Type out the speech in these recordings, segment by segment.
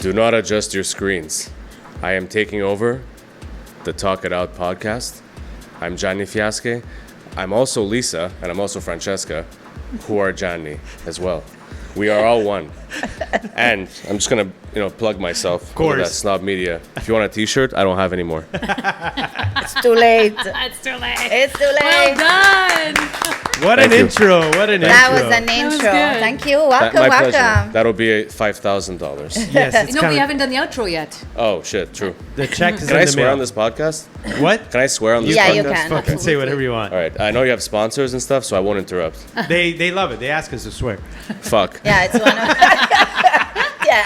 Do not adjust your screens. I am taking over the Talk It Out podcast. I'm Gianni Fiasche. I'm also Lisa, and I'm also Francesca, who are Gianni as well. We are all one. And I'm just gonna, plug myself. Of course. That Snob Media. If you want a T-shirt, I don't have any more. It's too late. It's too late. It's too late. Well done. What Thank an you. intro. What an That intro. was an intro. good. Thank you. Welcome, My welcome. pleasure. That'll be $5,000. Yes, it's No, we coming. haven't done the outro yet. Oh shit, true. The check is Can in I the swear mail. on this podcast? What? Can I swear on this Yeah, podcast? you can. Fucking say whatever you want. All right. I know you have sponsors and stuff, so I won't interrupt. They love it. They ask us to swear. Fuck. Yeah, it's one of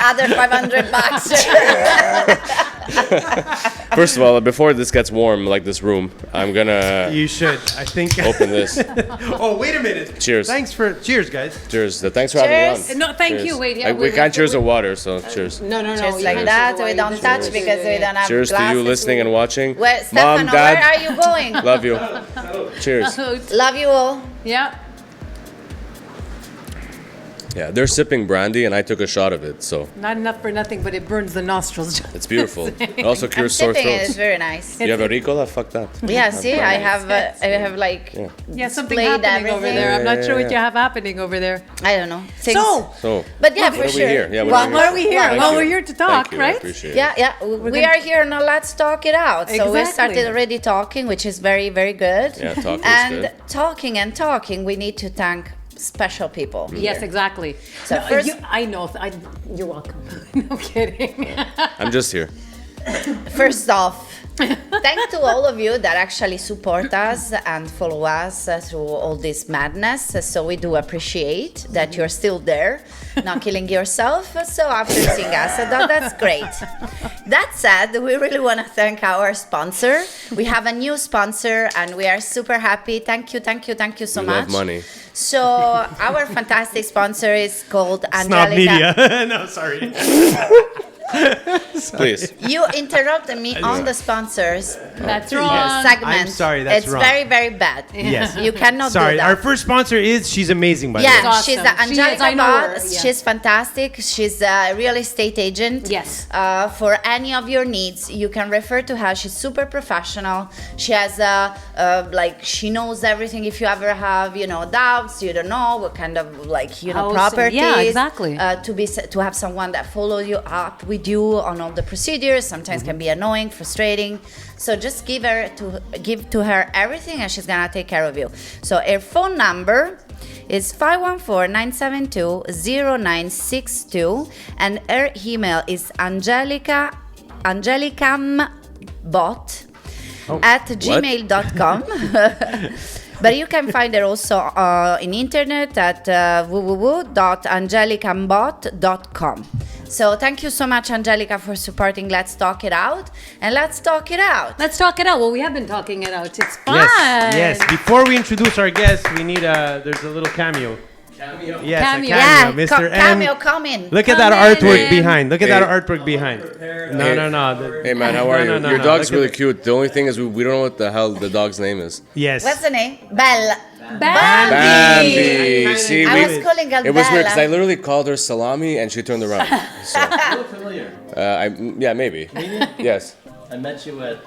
other $500. First of all, before this gets warm, like this room, I'm gonna You should. I think. open this. Oh, wait a minute. Cheers. Cheers, guys. Cheers. Thanks for having Cheers. me on. No, thank Cheers. you. Wait, yeah, We can't cheers with water, so cheers. No. Just you like can't that. show We the don't wine. touch because we don't have Cheers to glasses. you listening and watching. Where, Stefano, Mom, Dad, where are you going? love you. Cheers. Love you all. Yeah. Yeah, they're sipping brandy, and I took a shot of it, so Not enough for nothing, but it burns the nostrils. it's beautiful. It also I'm cures sore sipping it. It's throats. very nice. You have a Ricola? Fuck that. Yeah, see, I have like, Yeah, something Displayed happening over everything. there. I'm not sure what you Yeah. have happening over there. I don't know. Things. So, But yeah, What for are we sure. here? Yeah, what Well, are why are we here? Thank Well, you. we're here to Thank talk, you, I right? appreciate it. Yeah. We are here now. Let's talk it out. So we Exactly. started already talking, which is very, very good. Yeah, talking is And good. talking, we need to thank special people. Yes, exactly. So No, first- I know. You're welcome. No kidding. I'm just here. First off, thanks to all of you that actually support us and follow us through all this madness. So we do appreciate that you're still there, not killing yourself. So after seeing us, that's great. That said, we really want to thank our sponsor. We have a new sponsor and we are super happy. Thank you so We much. love money. So our fantastic sponsor is called Snob Angelica. Media. No, sorry. Please. You interrupted me on the sponsors That's wrong. segment. I'm sorry, that's it's wrong. very, very bad. Yes. You cannot Sorry. do that. Our first sponsor she's amazing, by the way. Yeah, Awesome. she's She is, Angelica I know her, Bott. yeah. She's fantastic. She's a real estate agent. Yes. For any of your needs, you can refer to her. She's super professional. She has she knows everything. If you ever have doubts, you don't know what kind of House, properties. yeah, exactly. To have someone that follows you up with you on all the procedures. Sometimes can be annoying, frustrating. So just give to her everything, and she's gonna take care of you. So her phone number is 514-972-0962, and her email is angelicambot at gmail.com. But you can find her also in internet at www.angelicambot.com. So thank you so much, Angelica, for supporting Let's Talk It Out. And let's talk it out. Let's talk it out. Well, we have been talking it out. It's fun. Yes. Before we introduce our guest, we need there's a little cameo. Cameo? Yes, Cameo. a Yeah, cameo. Mr. M. Cameo, come in. Look at Come that artwork in. behind. Look at that Hey. artwork behind. No. Hey man, how are you? No, Your no, dog's look at really cute. The only thing is we don't know what the hell the dog's name is. Yes. What's the name? Bella. Bambi. Bambi. See, I was calling her it was weird because I Bella. literally called her Salami and she turned around. So, Look familiar. yeah, maybe. Yes, I met you at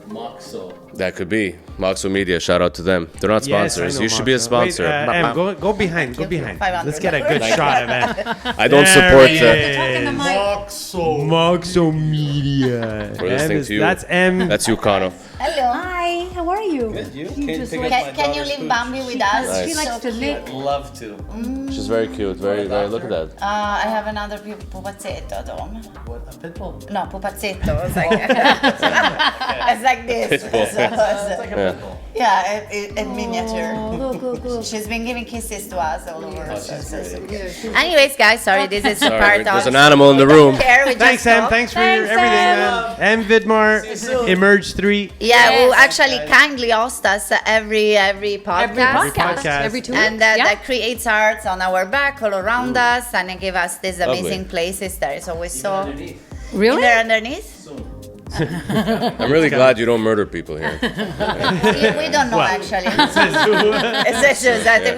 Moxo. that could be. Moxo Media, shout out to them. They're not Yes, I sponsors. know, you should be a Marcel. sponsor. Wait, Em, go behind. Go behind. 500. Let's get a good shot of it. I don't There support we that. go. Talk in the mic. Moxo Media. We're listening to you. That's M. That's you, Kano. Hello. Hi, how are you? Good, you? You Can just pick like- up my Can you daughter's leave food? Bambi with us? Nice. She likes to lick. I'd love to. She's very cute. Very. Look at that. I have another pupazzetto, Dom. What, a pit bull? No, pupazzetto. It's like, it's like this. Pitbull. So, It's like a pit bull. yeah, in miniature. Go. She's been giving kisses to us all over. Anyways, guys, sorry, this is a Sorry, part of. there's an animal in the room. Care, we Thanks, just Em. talk. Thanks for Thanks, everything, Em. man. M. Vidmar, Emerge 3. Yeah, who Yes. actually kindly host us every podcast. Every podcast. Every 2 weeks. And that creates arts on our back all around us, and it gives us these amazing places. There is always so. Underneath. Really? There underneath. Soon. I'm really glad you don't murder people here. We don't know actually.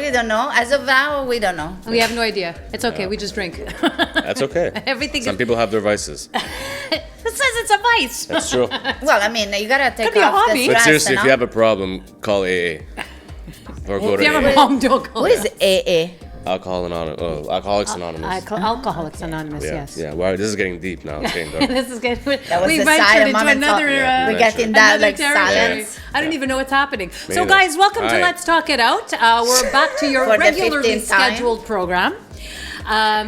We don't know. As of now, we don't know. We have no idea. It's okay. We just drink. That's okay. Everything Some is- people have their vices. It says it's a vice. That's true. Well, I mean, you gotta take Could be a off hobby. the But stress. seriously, if no? you have a problem, call AA. Or go to If you have AA. a mom, don't call What it. is AA? Alcoholics Anonymous. Alcoholics Anonymous, Yeah, yes. yeah. Wow, this is getting deep now. It's getting dark. This is good. That was We the ventured silent into moment. another. We get in that another like territory. silence. I don't even know what's happening. So, neither. guys, welcome to Hi. Let's Talk It Out. We're back to your For the regularly 15th time. scheduled program.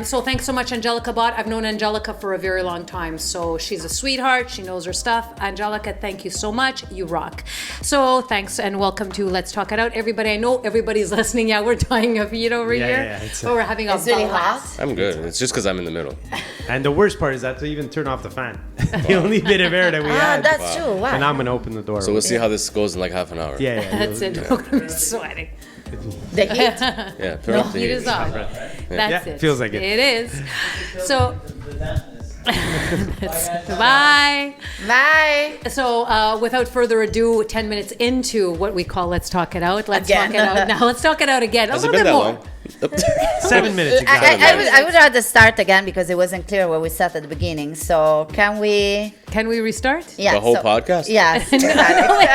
So thanks so much, Angelica Bott. I've known Angelica for a very long time, so she's a sweetheart. She knows her stuff. Angelica, thank you so much. You rock. So thanks and welcome to Let's Talk It Out. Everybody, I know everybody's listening. Yeah, we're dying of heat over Yeah, here. yeah, it's, But we're having a It's really blast. hot. I'm good. It's just because I'm in the middle. And the worst part is that to even turn off the fan. The only bit of air that we Ah, had. that's true. Wow. And I'm gonna open the door. So we'll see how this goes in like half an hour. yeah, yeah. That's it. We're going to be sweating. The heat. Yeah, turn up the Heat heat. is on. That's Yeah, it. feels like it. It is. So, bye. Bye. So, without further ado, 10 minutes into what we call Let's Talk It Out. Let's Again. talk it out now. Let's talk it out again. Has a it little been bit that more. long? 7 minutes I, exactly. I would rather start again because it wasn't clear where we sat at the beginning. So can we? Can we restart? Yeah. The whole so- podcast? Yes. Exactly.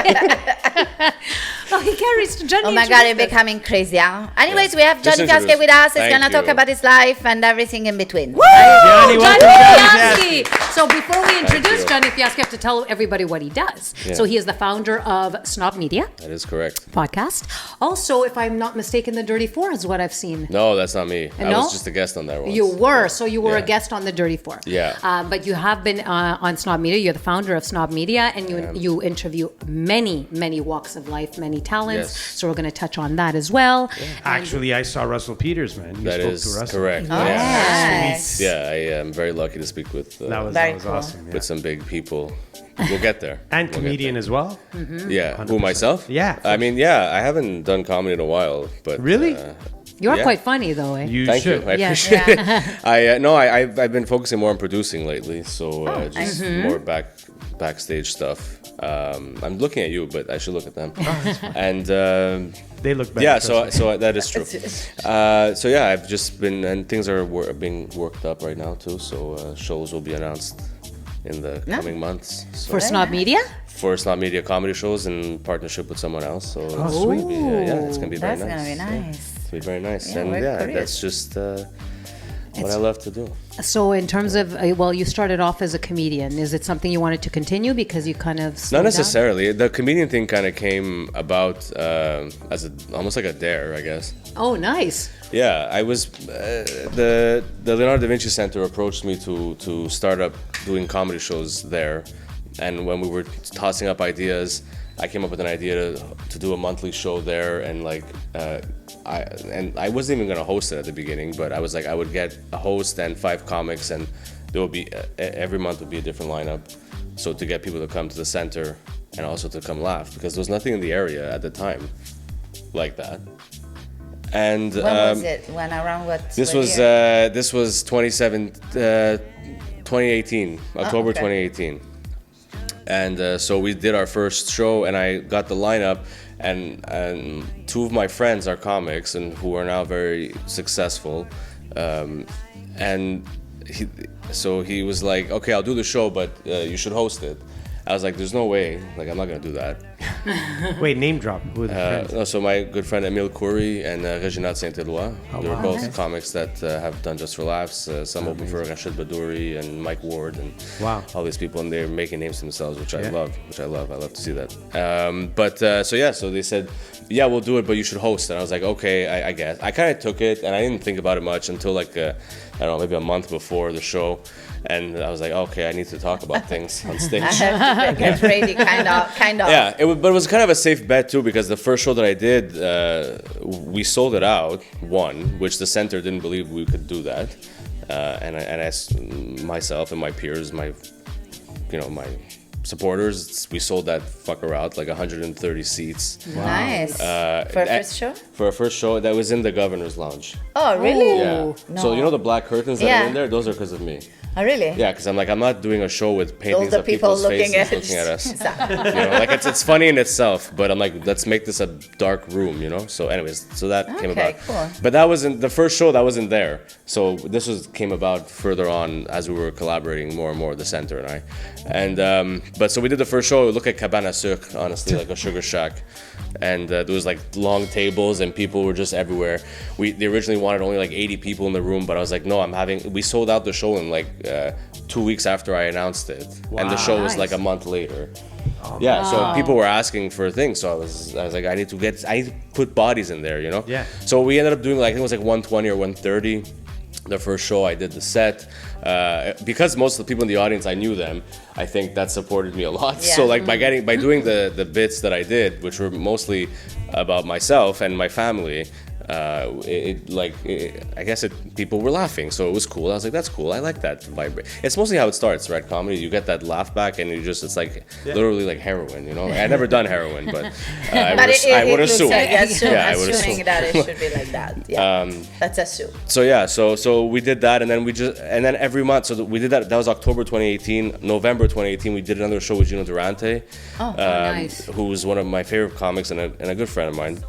Oh, he carries Johnny. Oh my God, it's becoming crazy. Huh? Anyways, we have Just Gianni Fiasche introduce. with us. He's Thank gonna talk you. about his life and everything in between. Gianni, welcome, Johnny Fiasche. So before we introduce you. Johnny Fiasche, I have to tell everybody what he does. Yeah. So he is the founder of Snob Media That is correct. podcast. Also, if I'm not mistaken, the Dirty Four is what I've seen. No, that's not me. I No? was just a guest on that one. You were, so you were a Yeah. guest on the Dirty Four. Yeah. But you have been on Snob Media. You're the founder of Snob Media, and you interview many walks of life, many talents. Yes. So we're going to touch on that as well. Actually, I saw Russell Peters, man. You That spoke is to Russell. correct. Oh, Yeah. Nice. Yeah, I am very lucky to speak with That Very was cool. awesome. Yeah. with some big people. We'll get there. And We'll get comedian as well. there. Yeah. 100%. Who, myself? Yeah. I mean, yeah, I haven't done comedy in a while, but Really? You're Yeah. quite funny, though, eh? You Thank should. you. I Yeah. appreciate it. I've been focusing more on producing lately, so just more backstage stuff. I'm looking at you, but I should look at them. And They look better. yeah, trust me. so that is true. So yeah, I've just been, and things are being worked up right now too. So shows will be announced in the coming months. So For Snob Media? for Snob Media comedy shows in partnership with someone else. So it's sweet. gonna be, yeah, it's gonna be very That's nice. gonna be nice. It's gonna be very nice, Yeah, and we're yeah, curious. that's just what I love to do. So, in terms of, well, you started off as a comedian. Is it something you wanted to continue because you kind of slowed Not down? necessarily. The comedian thing kind of came about as almost like a dare, I guess. Oh, nice. Yeah, I was the Leonardo da Vinci Center approached me to start up doing comedy shows there, and when we were tossing up ideas, I came up with an idea to do a monthly show there, and like I wasn't even gonna host it at the beginning, but I was like I would get a host and 5 comics, and there would be every month would be a different lineup, so to get people to come to the center and also to come laugh because there was nothing in the area at the time like that. And When was it? When around what? this what was year? this was 2018, October okay. 2018, and so we did our first show, and I got the lineup, and 2 of my friends are comics and who are now very successful, and he was like, okay, I'll do the show, but you should host it. I was like, there's no way, like I'm not gonna do that. Wait, name drop. Who are the friends? No, so my good friend Emile Coury and Reginald Saint-Éloi, they were wow. both comics that have done Just for Laughs. Some open for Rashid Badouri and Mike Ward and Wow. all these people, and they're making names for themselves, which I Yeah. love. I love to see that. So they said, yeah, we'll do it, but you should host. And I was like, okay, I guess. I kind of took it, and I didn't think about it much until like I don't know, maybe a month before the show. And I was like, okay, I need to talk about things on stage. I have to get ready, kind of. Yeah, but it was kind of a safe bet too, because the first show that I did, we sold it out, which the center didn't believe we could do that, and I myself and my peers, my supporters, we sold that fucker out, like 130 seats. Nice. For a first show? For a first show that was in the governor's lounge. Oh, really? Yeah. No. So you know the black curtains that Yeah. are in there? Those are because of me. Oh, really? Yeah, because I'm like, I'm not doing a show with All paintings the of people people's looking faces at looking at us. Exactly. You know, like it's funny in itself, but I'm like, let's make this a dark room, you know. So, anyways, so that came Okay, about. cool. But that wasn't the first show. That wasn't there. So came about further on as we were collaborating more and more, the center and I. And but so we did the first show. It looked like Cabana Sucre, honestly, like a sugar shack. And there was like long tables and people were just everywhere. They originally wanted only like 80 people in the room, but I was like, no, we sold out the show in like 2 weeks after I announced it. And the show was like a month later. So people were asking for things. So I was like, I need to put bodies in there, you know? Yeah. So we ended up doing like, I think it was like 120 or 130. The first show I did the set. Because most of the people in the audience, I knew them, I think that supported me a lot. Yeah. So like by doing the bits that I did, which were mostly about myself and my family, I guess people were laughing, so it was cool. I was like, that's cool. I like that vibe. It's mostly how it starts, right? Comedy, you get that laugh back, and it's like literally like heroin, you know. I never done heroin, but I would assume. Assuming that it should be like that. Yeah, let's assume. So we did that, and then every month. So we did that. That was October 2018. November 2018, we did another show with Gino Durante, nice. who was one of my favorite comics and a good friend of mine.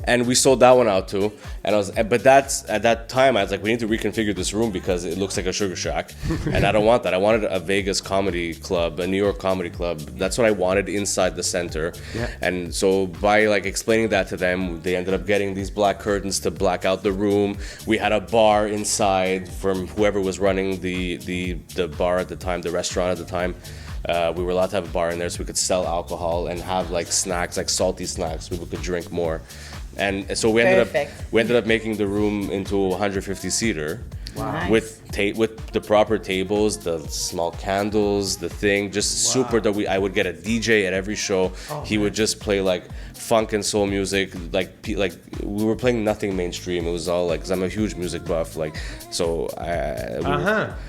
And we sold that one out too. But that's at that time I was like, we need to reconfigure this room because it looks like a sugar shack, and I don't want that. I wanted a Vegas comedy club, a New York comedy club. That's what I wanted inside the center. Yeah. And so by like explaining that to them, they ended up getting these black curtains to black out the room. We had a bar inside from whoever was running the bar at the time, the restaurant at the time. We were allowed to have a bar in there so we could sell alcohol and have like snacks, like salty snacks, so people could drink more. And so we ended up making the room into a 150 seater. Wow. Nice. With the proper tables, the small candles, the thing, just super that I would get a DJ at every show. He would just play like funk and soul music, like we were playing nothing mainstream. It was all like, 'cause I'm a huge music buff, like so.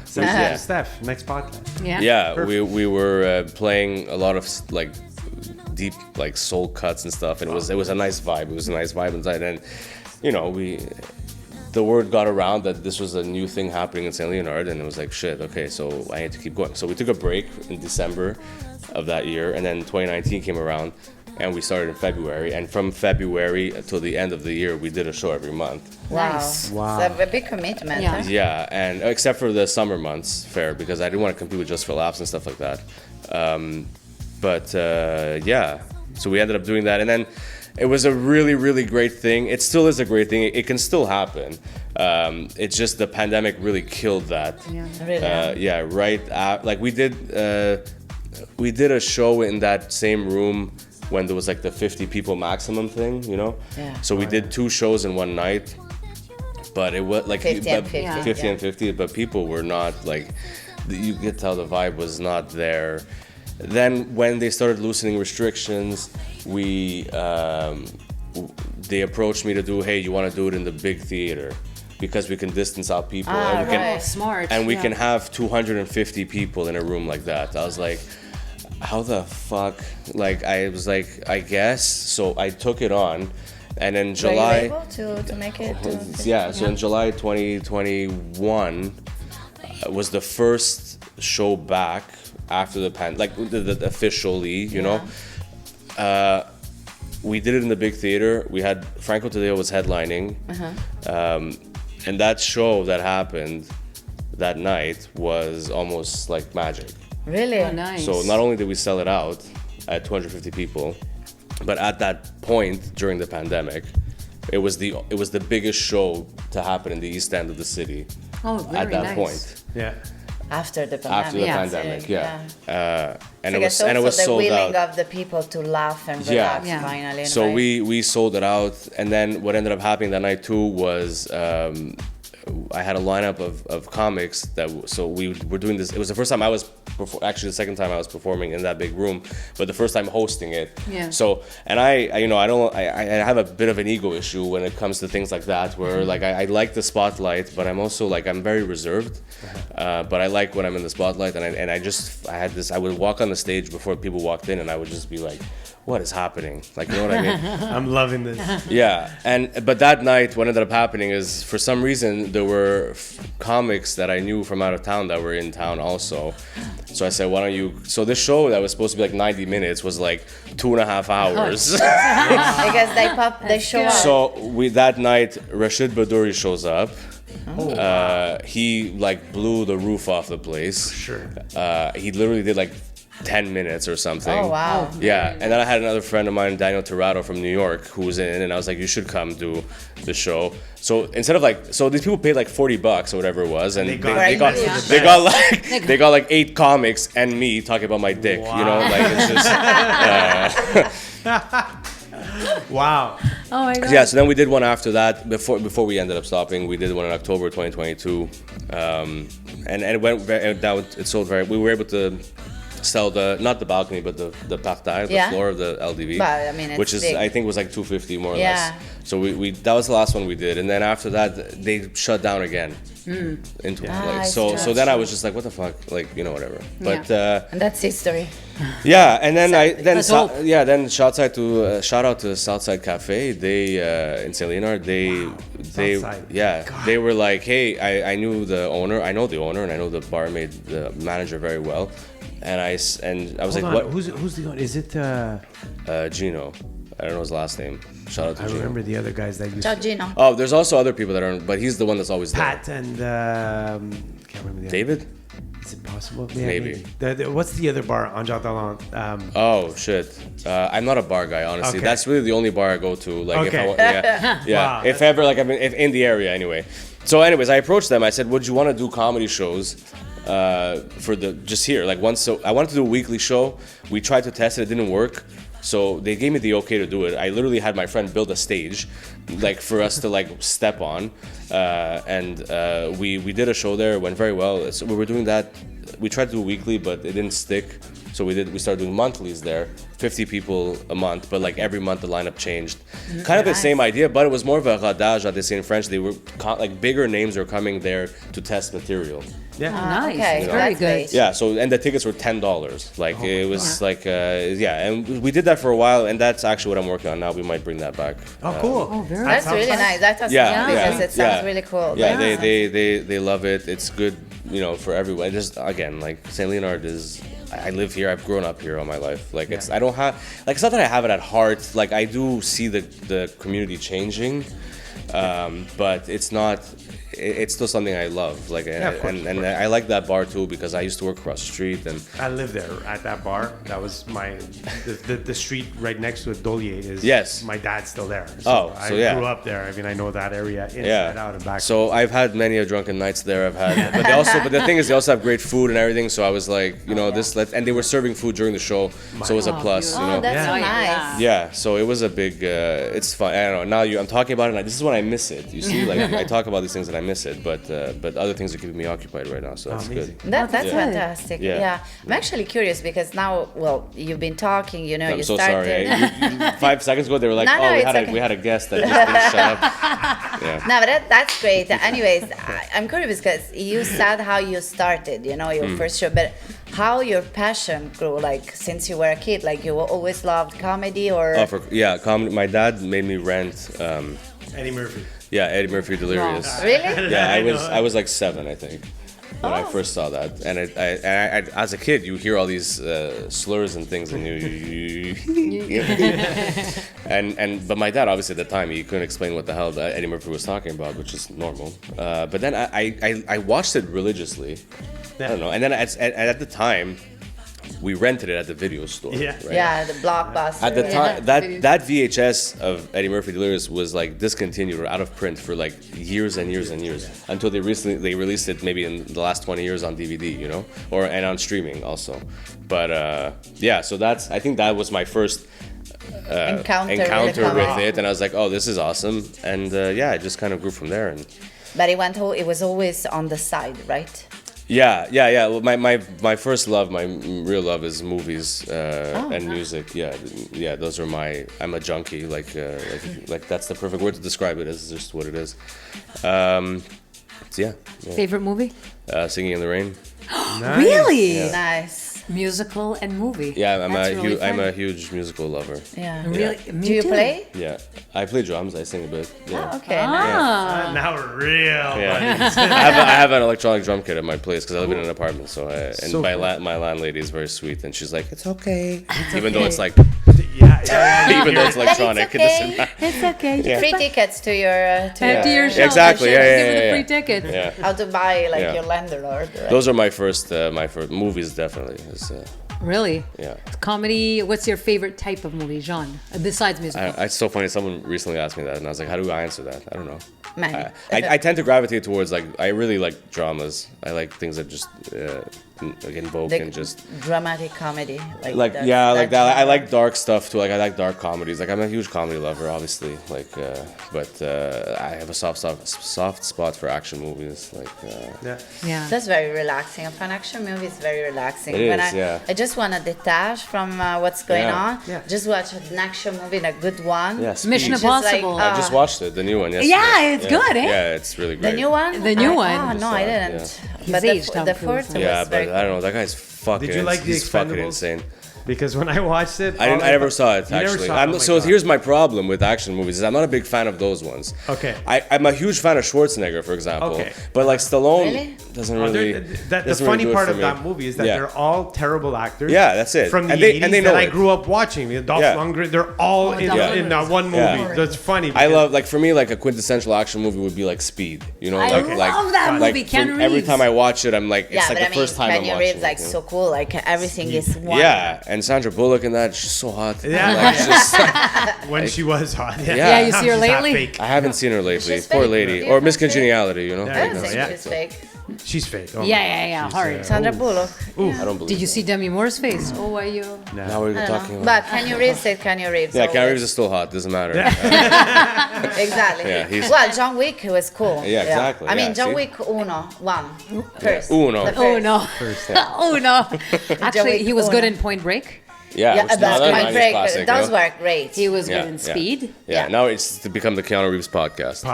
Steph, next podcast. Yeah, we were playing a lot of like deep like soul cuts and stuff, and it was a nice vibe. It was a nice vibe inside, and you know the word got around that this was a new thing happening in St. Leonard, and it was like, shit, okay, so I need to keep going. So we took a break in December of that year, and then 2019 came around, and we started in February. And from February until the end of the year, we did a show every month. Nice. Wow. It's a big commitment. Yeah. Huh? Yeah, and except for the summer months, fair, because I didn't want to compete with Just for Laughs and stuff like that. So we ended up doing that, and then it was a really, really great thing. It still is a great thing. It can still happen. It's just the pandemic really killed that. Yeah. Really? Right. Like we did a show in that same room when there was like the 50 people maximum thing, you know? Yeah. So we did 2 shows in one night, but it was like 50 and 50, 50 yeah. and 50, but people were not like, you could tell the vibe was not there. Then when they started loosening restrictions, they approached me to do, hey, you want to do it in the big theater because we can distance out people and we can, smart. and we can have 250 people in a room like that. I was like, how the fuck? Like I was like, I guess. So I took it on, and in July. Were you able to make it? So in July 2021 was the first show back after the the officially, you know. We did it in the big theater. We had Franco Tadeo was headlining, and that show that happened that night was almost like magic. Really? Oh, nice. So not only did we sell it out at 250 people, but at that point during the pandemic, it was the biggest show to happen in the east end of the city. Oh, very at that nice. point. Yeah. After the pandemic. After the pandemic, and it was the sold willing out. of the people to laugh and relax Yeah. finally. So right? we sold it out, and then what ended up happening that night too was I had a lineup of comics we were doing this. It was the first time I was actually the second time I was performing in that big room, but the first time hosting it. Yeah. So, and I have a bit of an ego issue when it comes to things like that, where like I like the spotlight, but I'm also like I'm very reserved. But I like when I'm in the spotlight, and I would walk on the stage before people walked in, and I would just be like, what is happening? Like, you know what I mean? I'm loving this. Yeah, but that night, what ended up happening is, for some reason, there were comics that I knew from out of town that were in town also. So I said, why don't you? So this show that was supposed to be like 90 minutes was like 2.5 hours. Because they show up. So that night, Rashid Badouri shows up. He like blew the roof off the place. Sure. He literally did like 10 minutes or something. Oh, wow. Yeah, and then I had another friend of mine, Daniel Tirado from New York, who was in, and I was like, you should come do the show. So instead of like, so these people paid like $40 or whatever it was, and they got like 8 comics and me talking about my dick. Wow. You know, like it's just. Wow. Oh my God. Yeah, so then we did one after that. Before we ended up stopping, we did one in October 2022, and it went. It sold very. We were able to sell not the balcony, but the parterre, the floor of the LDV, But, I mean, it's which is big. I think was like $250 more or Yeah. less. So we that was the last one we did, and then after that they shut down again. Into like it's so true. so then I was just like, what the fuck, like, you know, whatever. But And that's history. yeah, and then Let's hope. then shout out to Southside Cafe. They in Saint Leonard. They Southside. they were like, hey, I know the owner, and I know the barmaid, the manager very well, and I was Hold like, on. what? Who's the one? Is it? Gino. I don't know his last name. Shout out to I Gino. remember the other guys that used Ciao, to. Gino. Oh, there's also other people that are, but he's the one that's always there. Pat and can't remember the David? Other. Is it possible? Yeah, Maybe. What's the other bar on Jean Talon? Oh shit! I'm not a bar guy, honestly. Okay. That's really the only bar I go to. Like, if I Okay. want, yeah. Wow, If ever, like, I'm in the area anyway. So, anyways, I approached them. I said, "Would you want to do comedy shows for just here, like once?" So I wanted to do a weekly show. We tried to test it; it didn't work. So they gave me the okay to do it. I literally had my friend build a stage, like, for us to like step on, and we did a show there. It went very well. So we were doing that. We tried to do weekly, but it didn't stick. So we started doing monthlies there, 50 people a month, but like every month the lineup changed. Kind of the same idea, but it was more of a rodage, as they say in French. They were like bigger names were coming there to test material. Yeah. Nice. Okay, It's very that's good. great. Yeah, so and the tickets were $10. Like it was like yeah, and we did that for a while, and that's actually what I'm working on now. We might bring that back. Oh, cool. Oh, very That's really nice. That's awesome Yeah, because yeah, it sounds yeah. really cool. Yeah, That's- they love it. It's good, you know, for everyone. Just again, like Saint Leonard is. I live here. I've grown up here all my life. Like it's. I don't have. Like it's not that I have it at heart. Like I do see the community changing, but it's not. It's still something I love. Like of course, and I like that bar too because I used to work across the street and. I lived there at that bar. That was the street right next to it, Dolier, is. Yes. My dad's still there. Oh, so I yeah. grew up there. I mean, I know that area inside Yeah. out and back. So I've had many a drunken nights there. I've had, but the thing is, they also have great food and everything. So I was like, you know, and they were serving food during the show, so it was a plus. beautiful. You Oh, know. that's so Yeah. nice. Yeah, so it was a big. It's fun. I don't know. Now I'm talking about it. And this is when I miss it. You see, like I talk about these things and I miss it, but other things are keeping me occupied right now. So that's amazing. good. That's good. fantastic. Yeah. Yeah. I'm actually curious because now, well, you've been talking, you know, I'm you so started. sorry. 5 seconds ago, they were like, No, no, "Oh, it's okay. we had a guest that just didn't shut up." Yeah. No, but that's great. Anyways, I'm curious because you said how you started, you know, your first show, but how your passion grew, like since you were a kid, like you always loved comedy or. Comedy. My dad made me rent. Eddie Murphy. Yeah, Eddie Murphy Delirious. Really? Yeah, I was like 7, I think, when I first saw that. And I as a kid, you hear all these slurs and things, and but my dad, obviously, at the time, he couldn't explain what the hell that Eddie Murphy was talking about, which is normal. But then I watched it religiously. I don't know. And then at the time, we rented it at the video store. Yeah. Right? Yeah, the blockbuster. At the yeah. time, that VHS of Eddie Murphy Delirious was like discontinued or out of print for like years and years and years until they released it maybe in the last 20 years on DVD, you know, and on streaming also. But yeah, so I think that was my first encounter with it, and I was like, oh, this is awesome, and yeah, it just kind of grew from there. And But it was always on the side, right? Yeah. Well, my first love, my real love is movies and music. Yeah. Those are my. I'm a junkie. Like that's the perfect word to describe it. It's just what it is. So yeah. Favorite movie? Singing in the Rain. Really? Nice. Musical and movie. Yeah, That's I'm really a huge musical lover. Yeah. Really? Yeah. Me Do you too. play? Yeah, I play drums. I sing a bit. Yeah. Oh, okay. Nice. Now we're real. Yeah. I have an electronic drum kit at my place because I live in an apartment. So So my cool. my landlady is very sweet, and she's like, "It's okay," even though it's like, Yeah. even though it's electronic. okay. It doesn't matter. It's okay. Free tickets to your To your show. Exactly, Give yeah, her the yeah, free yeah. tickets. Yeah. how to buy like Yeah. your landlord. Right? Those are my first movies. Definitely. Really? Yeah. Comedy. What's your favorite type of movie genre besides musical? It's so funny. Someone recently asked me that, and I was like, "How do I answer that? I don't know." Man. I tend to gravitate towards I really like dramas. I like things that just invoke The and just dramatic comedy. like that- yeah like that. I genre. like dark stuff too. Like I like dark comedies. Like I'm a huge comedy lover, obviously. But I have a soft spot for action movies. Yeah. That's very relaxing. An action movie is very relaxing. It When is, yeah. I just want to detach from what's going Yeah. on. Yeah. Just watch an action movie, a good one. Yeah, Speed. Mission Just like, Impossible. I just watched it, the new one. Yesterday. Yeah, it's good, eh? Yeah, it's really great. The new one? The new one. Oh, no, I didn't. Yeah. But He's aged, Tom the Cruise, fourth huh? Yeah, was but very I don't know. That guy's fucking. Did you like The he's fucking Expendables? insane. Because when I watched it, I never saw it You never actually. saw it? Oh my So God. here's my problem with action movies: is I'm not a big fan of those ones. Okay. I'm a huge fan of Schwarzenegger, for example. Okay. But like Stallone Really? doesn't Oh, really. the doesn't funny really do it part for of me. that movie is that Yeah. they're all terrible actors. Yeah, that's it. From the And they- 80s and they that know I it. grew up watching. Dolph Yeah. Lundgren, they're all in, Dolph in that Lundgren's one movie. Yeah. That's funny. I because- love like for me like a quintessential action movie would be like Speed. You know, I love that movie, Keanu every Reeves. time I watch it, I'm like, it's Yeah, like but the I mean, first time I'm Keanu watching Reeves it. like you know? so cool. Like everything is one. Yeah, and Sandra Bullock in that, she's so hot. Yeah. Like, it's just, when she was hot. Yeah, you see her She's not lately? fake. I haven't seen her lately. She's Poor fake. lady, Yeah, or Miss that's fake. Congeniality, you know. Yeah, I Like, don't think Yeah. she's fake. She's fake. Oh my Yeah, God. She's, hard. Sandra Bullock. I don't believe. Did you that. see Demi Moore's face? Oh, are you? Now we're I don't talking know. about. But Keanu Reeves said Keanu Reeves. Yeah, Keanu always. Reeves is still hot. Doesn't matter. Exactly. Yeah, he's- Well, John Wick was cool. Yeah, exactly, I mean, yeah, John see? Wick one. First. Uno. The Oh first. no! Oh no! Actually, he was good Uno. in Point Break. Yeah, Yeah, which- that's another my 90s break. classic, Those you know? were great. He was Yeah, good in yeah. Speed. Yeah, now it's to become the Keanu Reeves podcast.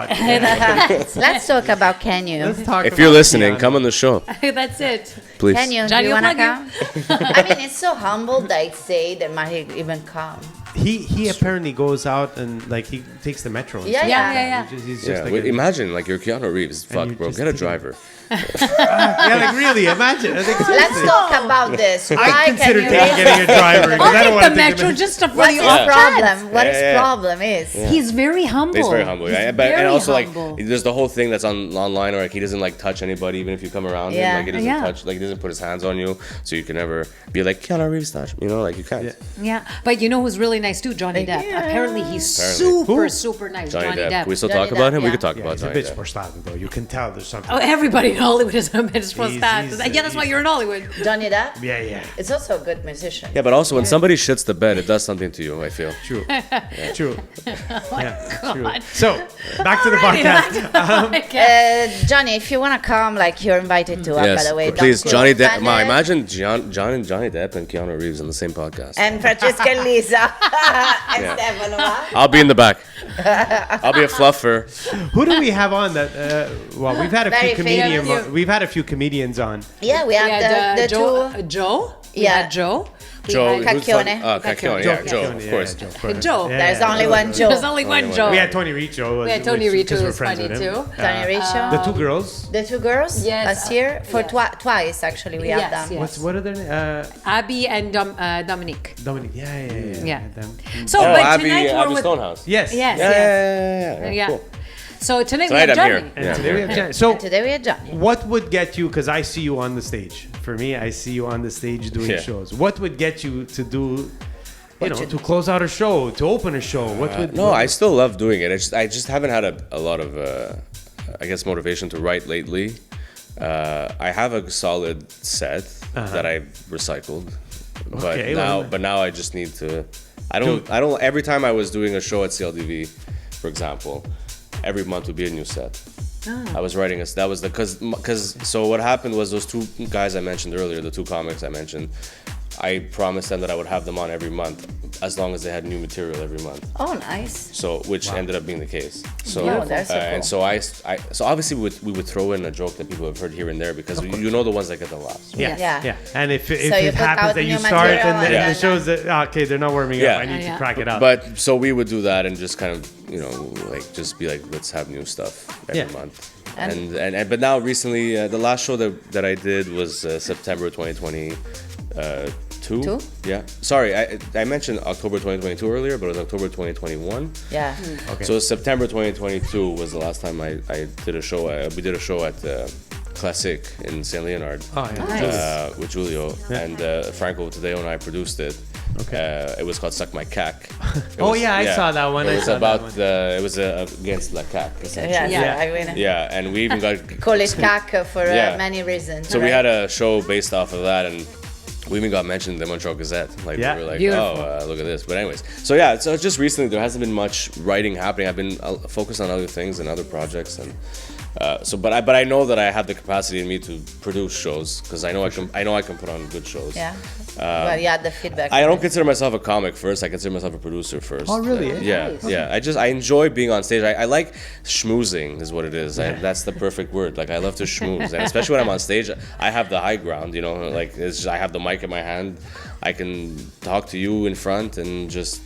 Let's talk about Keanu. Let's talk If you're about listening, Keanu. come on the show, That's it. please. Keanu, do Johnny, you we'll wanna plug come? I mean, it's so humble that I say that might even come. He apparently goes out and like he takes the metro. and Yeah, stuff. yeah. He's just Yeah, like wait, a- imagine like you're Keanu Reeves. Fuck, you bro, just get a take him. driver. yeah, like really, imagine. Like, Let's seriously. talk about this. I Why consider Keanu getting a driver. 'cause I I'll don't take wanna the take metro the just to What's really his off problem? What Yeah, his yeah. problem is? He's very humble. He's very humble, He's and very also humble. like there's the whole thing that's online where like he doesn't like touch anybody even if you come around Yeah. him. Like he doesn't Yeah. touch, like he doesn't put his hands on you, so you can never be like Keanu Reeves touch. You know, like you can't. Yeah. Yeah, but you know who's really nice too? Johnny Depp. Yeah. Apparently, he's Apparently. super nice. Johnny Depp. Can we still Johnny talk about Depp, him? We yeah. could talk Yeah, about he's a Johnny bitch Depp. for starting though. You can tell there's something. Oh, everybody in Hollywood is a bitch for He's- that. he's- Yeah, that's why you're in Hollywood. Johnny Depp? Yeah. It's also a good musician. Yeah, but also when somebody shits the bed, it does something to you. I feel. True. True. Yeah, true. God. So back to the podcast. Johnny, if you want to come, like you're invited to. By Yes, the way, but please, don't Johnny feel Depp. Ma, offended. imagine Johnny Depp and Keanu Reeves on the same podcast. And Francesca and Lisa and Stefano. Huh? I'll be in the back. I'll be a fluffer. Who do we have on that? Well, we've had a Very few famous. comedians. We've had a few comedians on. Yeah, we We have had the Joe. two. Joe. We Yeah. had Joe. We Joe, had who's fun- Cacchione. Oh, Cacchione, yeah, Joe, of course. Joe. There's only one Joe. There's only one one. Joe. We had Tony Riccio. We had Tony which- Riccio, because we're who's friends funny with him. too. Tony Riccio. The two girls. The two girls Yes. last year for Yes. twice actually we Yes, have them. yes. What are their names? Abby and Dominique. Dominic. Yeah. Yeah. Them. So, Oh, but Abby, tonight we're Abby with. Stonehouse. Yes. Yes. Yeah. Yeah. Cool. So tonight we Tonight have I'm Johnny. here. And Yeah. today we have Jen. So, And today we have Johnny. what would get you? Because I see you on the stage. For me, I see you on the stage doing Yeah. shows. What would get you to do? You know, you- to close out a show, to open a show. What would? No, I still love doing it. I just haven't had a lot of, I guess, motivation to write lately. I have a solid set that I've recycled, but Okay, now I just need to. I don't. Every time I was doing a show at CLDV, for example, every month would be a new set. I was writing that was the because so what happened was those two guys I mentioned earlier, the two comics I mentioned, I promised them that I would have them on every month as long as they had new material every month. Oh, nice. So which ended up being the case. So Beautiful. That's so and cool. so obviously we would throw in a joke that people have heard here and there because you know the ones that get the laughs. Yeah. And if you it put happens out that you new start material and then and it shows that okay, they're not warming Yeah. up. I need to crack it up. But so we would do that and just kind of like just be like, let's have new stuff every month. And but now recently the last show that I did was September 2020. Two? Yeah. Sorry, I mentioned October 2022 earlier, but it was October 2021. Yeah. Okay. So September 2022 was the last time I did a show. We did a show at Classic in Saint Leonard with Julio and Franco Tadeo and I produced it. Okay. It was called Suck My Cack. I saw that one. It was it was against La Cac. Yeah. And we even got Call it cac for Yeah. many reasons. So we had a show based off of that, and we even got mentioned in the Montreal Gazette. Like we were like, look at this. But anyways, so yeah, so just recently there hasn't been much writing happening. I've been focused on other things and other projects, and but I know that I have the capacity in me to produce shows because I know I can put on good shows. Yeah. Well, yeah, the feedback. I don't consider myself a comic first. I consider myself a producer first. Oh, really? Yeah, Nice. yeah. I enjoy being on stage. I like schmoozing is what it is. That's the perfect word. Like I love to schmooze, and especially when I'm on stage, I have the high ground. Like I have the mic in my hand. I can talk to you in front and just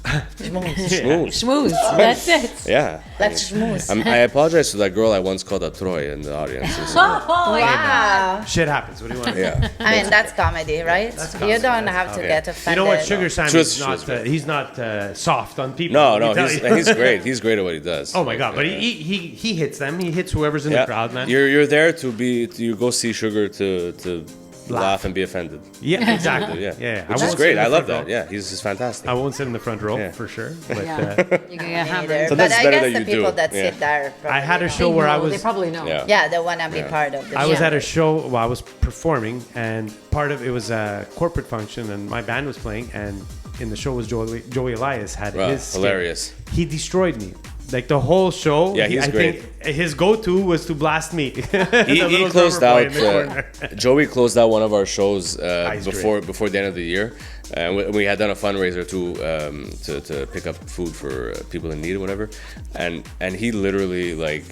schmooze. Schmooze. That's it. Yeah. Let's schmooze. I apologize to that girl I once called a Troy in the audience. Wow. Shit happens. What do you want? Yeah. I mean, that's comedy, right? You don't have to get You offended. know what? Sugar Sam She was is not. great. He's not soft on people. No, let me tell you. he's great. He's great at what he does. Oh my god! But he hits them. He hits whoever's in the crowd, man. You're there you go see Sugar to laugh and be offended. Yeah, exactly. Yeah. I Which won't is great. sit in the I love front that. row. Yeah, he's fantastic. I won't sit in the front row Yeah. for sure. But You can get Me hammered. neither. So But that's I better guess that the you people do. that Yeah. sit there. I had a probably show know. where I They was. probably know. Yeah. Yeah, they want to be part of the I was show. at a show while I was performing, and part of it was a corporate function, and my band was playing, and in the show was Joey Elias had Wow, his skit. hilarious. He destroyed me. Like the whole show. Yeah, he's I great. think his go-to was to blast me. He closed out. Joey. Joey closed out one of our shows He's before the end of the year, and we had done a fundraiser to pick up food for people in need or whatever, and he literally like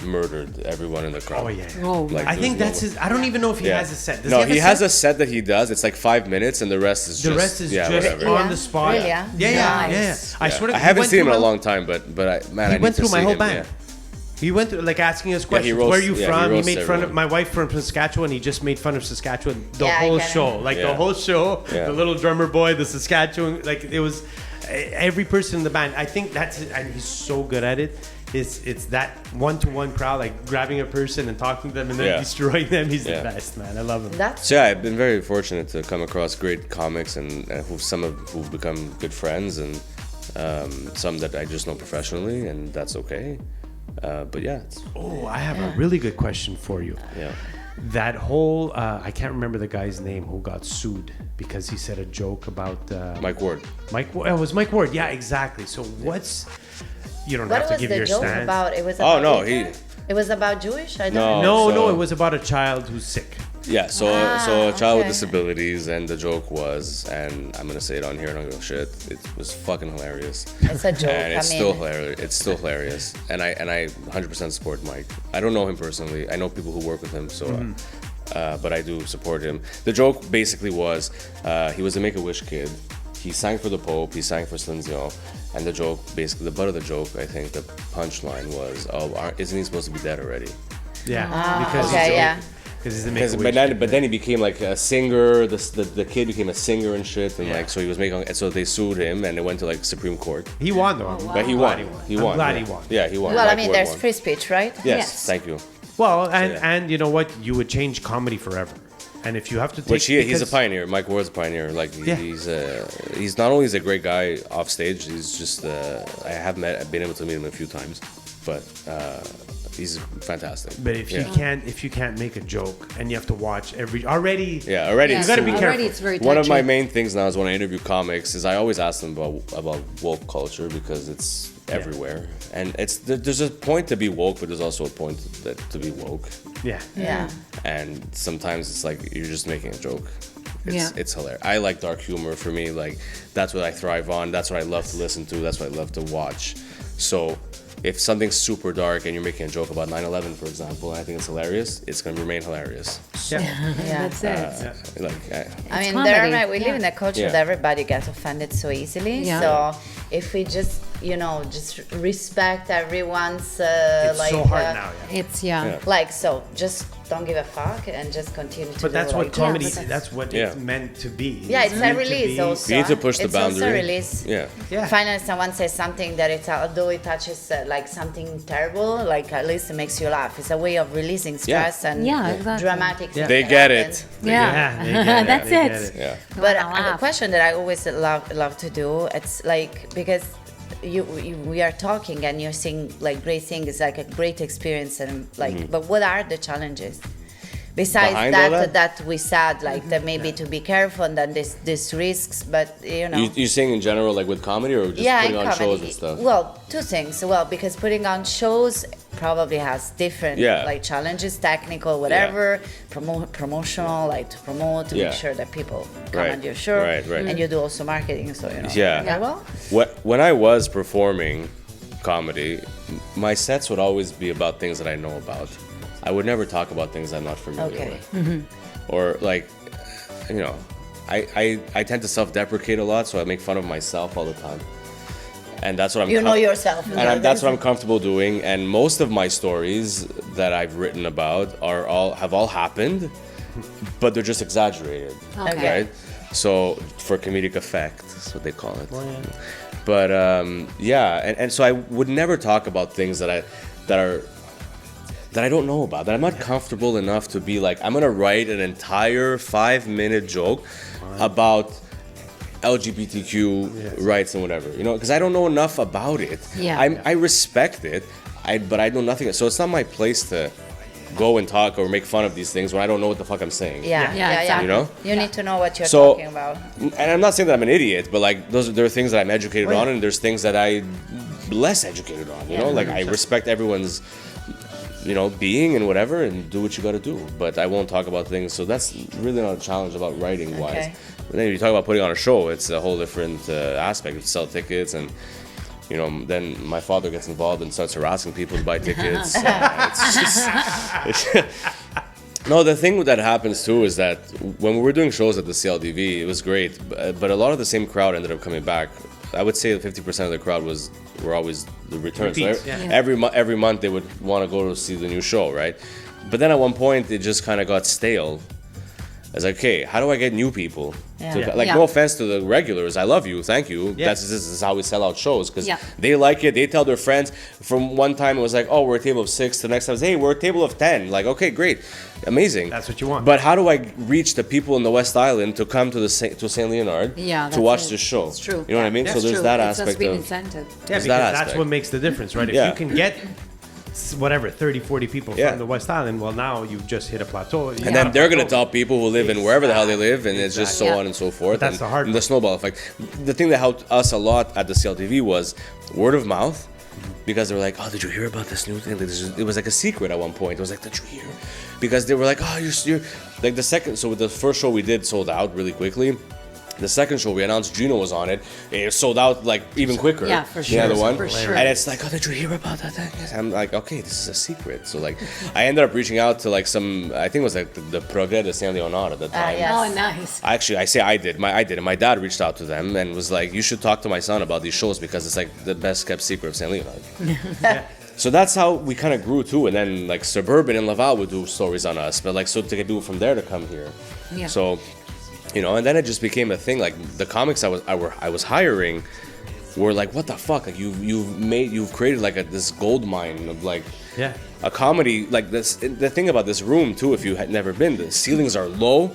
murdered everyone in the crowd. Oh yeah. Oh, Like, I there think was that's no- his. I don't even know if he Yeah. has a set. Does No, he has set? a set that he does. It's like 5 minutes, and the rest is The just rest is just whatever. on Yeah. the spot. Really, Yeah, yeah? yeah, Nice. yeah. I swear to I God, haven't went seen him through in a my- long time, but man, He I went need to through my see whole him, band. He went through, like asking us questions. roasts- Where are you yeah, he from? He roasts made fun of everyone. my wife from Saskatchewan. He just made fun of Saskatchewan the Yeah, I whole get it. show. Like Yeah. the whole show. Yeah. The little drummer boy, the Saskatchewan. Like it was every person in the band. I think that's it, and he's so good at it. It's that one-to-one crowd, like grabbing a person and talking to them and then Yeah. destroying them. He's Yeah. the best, man. I love him. That's So yeah, I've been very fortunate to come across great comics and who've become good friends, and some that I just know professionally, and that's okay. But yeah, Oh, I have a really good question for you. yeah. That whole I can't remember the guy's name who got sued because he said a joke about Mike Ward. Mike. It was Mike Ward. Yeah, exactly. So what's you don't what have to was give the your joke stance. about? It was Oh, about no, Hitler? It was about Jewish? I don't No. know. No, So- it was about a child who's sick. Yeah, so a child with okay. disabilities, and the joke was, and I'm gonna say it on here, and I'm gonna shit. It was fucking hilarious. It's a joke. And it's I still mean, hilarious. It's still hilarious, and I 100% support Mike. I don't know him personally. I know people who work with him, so, but I do support him. The joke basically was, he was a Make-A-Wish kid. He sang for the Pope. He sang for Slinzio, and the joke, basically, the butt of the joke, I think, the punchline was, isn't he supposed to be dead already? Yeah, okay, yeah. Because he's a Because Make-A-Wish. but then he became like a singer. The kid became a singer and shit, and like so he was making. And so they sued him, and it went to like Supreme Court. He won though. But he I'm won. glad He won. I'm glad yeah. he won. Yeah, he won. Well, I Mike mean, Ward there's won. free speech, right? Yes, thank you. Well, and yeah. and you know what? You would change comedy forever. And if you have to take, Which he's a because- pioneer. Mike Ward's a pioneer. Like Yeah. he's not only is a great guy off stage. He's just I've been able to meet him a few times, but he's fantastic. But if you can't make a joke and you have to watch already it's you got to be too- careful. It's very One of touchy. my main things now is when I interview comics is I always ask them about woke culture because it's everywhere, and there's a point to be woke, but there's also a point to be woke, Yeah. and sometimes it's like you're just making a joke. It's hilarious. I like dark humor. For me, like that's what I thrive on. That's what I love to listen to. That's what I love to watch. So if something's super dark and you're making a joke about 9/11, for example, and I think it's hilarious, it's going to remain hilarious. Yeah. That's it. I mean, comedy. we live in a culture Yeah. that everybody gets offended so easily. Yeah. So if we just, just respect everyone's It's like, so hard now. Yeah. It's like, so just don't give a fuck and just continue to But do that's what like, comedy. yeah, but That's what Yeah. it's meant to be. yeah, it's a meant to release be- also. You need to push the it's also boundary. a release. Yeah. Finally, someone says something that although it touches like something terrible, like at least it makes you laugh. It's a way of releasing stress and Yeah, exactly. dramatic. things They that get happen. it. Yeah, they get it. That's They it. get it. Yeah. But Wanna a laugh. question that I always love to do, it's like because we are talking and you're saying like great things, like a great experience, and like, but what are the challenges? Besides Behind all that we said like that maybe to be careful and then this risks, but You saying in general, like with comedy, or just yeah, putting in on comedy. shows and stuff? Well, two things. Well, because putting on shows probably has different like challenges, technical, whatever, promotional, like to promote, to make sure that people come Right. on your show, Right. and you do also marketing, so Yeah. very well. When I was performing comedy, my sets would always be about things that I know about. I would never talk about things I'm not familiar Okay. with. Or like, I tend to self-deprecate a lot, so I make fun of myself all the time. And that's what I'm. You know yourself. That's what I'm comfortable doing. And most of my stories that I've written about have all happened, but they're just exaggerated, Okay. right? So for comedic effect, that's what they call it. But and so I would never talk about things that I don't know about, that I'm not comfortable enough to be like, I'm gonna write an entire 5-minute joke about LGBTQ rights and whatever, because I don't know enough about it. Yeah. I respect it, but I know nothing. So it's not my place to go and talk or make fun of these things when I don't know what the fuck I'm saying. Yeah. exactly. You know? You need to know what you're So- talking about. And I'm not saying that I'm an idiot, but like there are things that I'm educated on, and there's things that I'm less educated on. Like I respect everyone's, being and whatever, and do what you got to do. But I won't talk about things. So that's really not a challenge about writing wise. Okay. But then if you talk about putting on a show, it's a whole different aspect. You sell tickets, and then my father gets involved and starts harassing people to buy tickets. No, the thing that happens too is that when we were doing shows at the CLDV, it was great, but a lot of the same crowd ended up coming back. I would say 50% of the crowd were always the returns. Repeats, So yeah. every month they would want to go to see the new show, right? But then at one point it just kind of got stale. It's like, okay, how do I get new people? Yeah. Like, Yeah. no offense to the regulars, I love you, thank you. Yeah. This is how we sell out shows because Yeah. they like it. They tell their friends. From one time it was like, oh, we're a table of 6. The next time it was, hey, we're a table of 10. Like, okay, great, amazing. That's what you want. But how do I reach the people in the West Island to come to to Saint Leonard Yeah, to watch that's it. this show? It's true. You know what I mean? Yeah, So it's there's true. that It's aspect been of. incentive. Yeah, There's because that that's aspect. what makes the difference, right? If Yeah. you can get whatever 30, 40 people Yeah. from the West Island, well, now you've just hit a plateau. And then they're gonna tell people who live in wherever the hell they live, and it's just so Exactly. on and so forth. But that's and, the hard and the part. snowball effect. The thing that helped us a lot at the CLTV was word of mouth, because they were like, "Oh, did you hear about this new thing?" It was like a secret at one point. It was like, "Did you hear?" Because they were like, "Oh, you're like the second." So with the first show we did sold out really quickly. The second show we announced Gino was on it. It sold out like even quicker. Yeah, for The sure, other one, for sure. and it's like, "Oh, did you hear about that thing?" I'm like, "Okay, this is a secret." So like, I ended up reaching out to like some. I think it was like the Progrès de Saint Leonard at the time. yes. Oh, nice. Actually, I did. I did. And my dad reached out to them and was like, "You should talk to my son about these shows because it's like the best kept secret of Saint Leonard." So that's how we kind of grew too. And then like Suburban and Laval would do stories on us, but like so to get people from there to come here. Yeah. So, and then it just became a thing. Like the comics I was hiring were like, "What the fuck? Like you've created like this gold mine of like." Yeah. A comedy like this. The thing about this room too, if you had never been, the ceilings are low.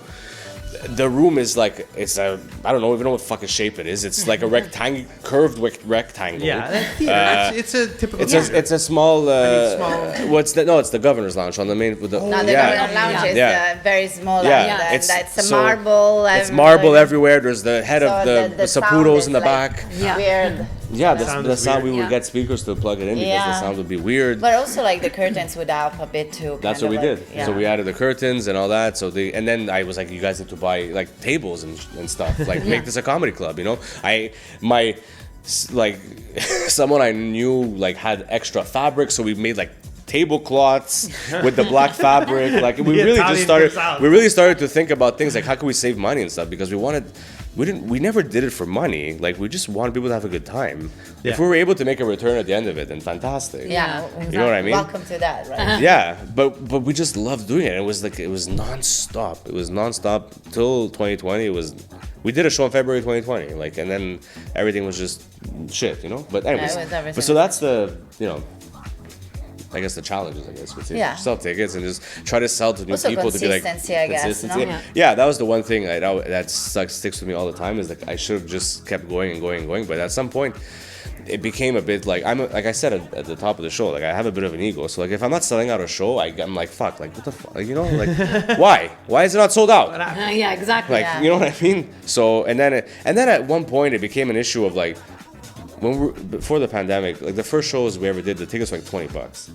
the room is like, it's a, I don't know even know what fucking shape it is. It's like a curved rectangle. Yeah, that's theater. It's a typical. It's a small. small. What's the? No, it's the governor's lounge on the main. With the, No, the government lounge is very small. Yeah. And It's it's a so- marble. It's marble everywhere. There's the head of So the sound Saputos is in the like back. Yeah. Weird. Yeah, sound the is sound weird. we would get speakers to plug it in because the Yeah. sound would be weird. But also like the curtains would help a bit too. That's kind what we of did. like- yeah. So we added the curtains and all that. So and then I was like, you guys need to buy like tables and stuff. Like make this a comedy club, you know? Like someone I knew like had extra fabric, so we made like tablecloths with the black fabric. Like we The really Italian just started. comes out. We really started to think about things like how can we save money and stuff because we never did it for money. Like we just wanted people to have a good time. Yeah. If we were able to make a return at the end of it, then fantastic. Yeah, You know what I mean? Welcome to that, right? Yeah, but we just loved doing it. It was nonstop. It was nonstop till 2020. We did a show in February 2020, like, and then everything was just shit, you know. But anyways, it was everything. but so that's the, you know, I guess the challenges, I guess, with it. Yeah. Sell tickets and just try to sell to new Also people to be like consistency, I guess, no? Yeah, that was the one thing that sticks with me all the time is like I should have just kept going and going and going, but at some point. It became a bit like like I said at the top of the show, like I have a bit of an ego. So like if I'm not selling out a show, I'm like fuck, like what the fuck, like, you know, like why is it not sold out? Yeah, exactly. Like Yeah. you know what I mean? So and then at one point it became an issue of like before the pandemic, like the first shows we ever did, the tickets were like $20.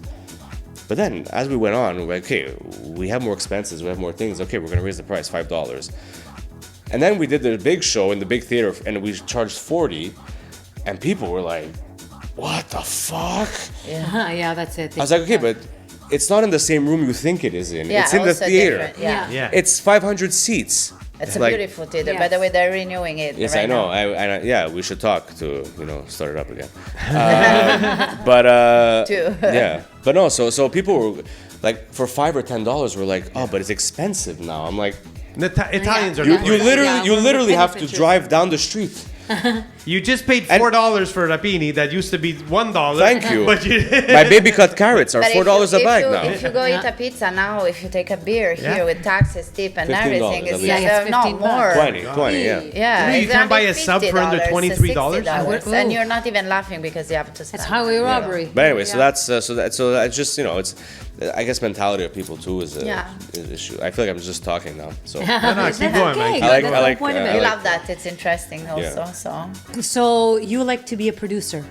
But then as we went on, we're like, okay, we have more expenses, we have more things. Okay, we're gonna raise the price $5. And then we did the big show in the big theater, and we charged $40. And people were like, what the fuck? Yeah, that's it. I was like, okay, but it's not in the same room you think it is in. Yeah, It's in the also theater. different, Yeah. Yeah. It's 500 seats. It's a Like- beautiful theater. Yes. By the way, they're renewing it. Yes, right I know. now. Yeah, we should talk to, start it up again. Too. Yeah. But no, so people were like, for $5 or $10, we're like, oh, but it's expensive now. I'm like, The Italians are. you not worth it. literally we're have to pictures. drive down the street. You just paid $4 for rapini that used to be $1. Thank you. But you. My baby cut carrots are But $4 a bag now. If you go eat a pizza now, if you take a beer Yeah. here with taxes, tip, and $15 everything, at it's least. Yeah, it's no 15 more. 20, yeah. Yeah, You it's can't buy only a sub for under $50, $23? $60, Ooh. and you're not even laughing because you have to spend. It's highway robbery. But anyway, so Yeah. that's so that's just it's I guess mentality of people too is an issue. I feel like I'm just talking now. So No, keep That's going, okay. man. I like- That's I the like, point of I it. You like- love that. It's interesting also. Yeah. So So you like to be a producer?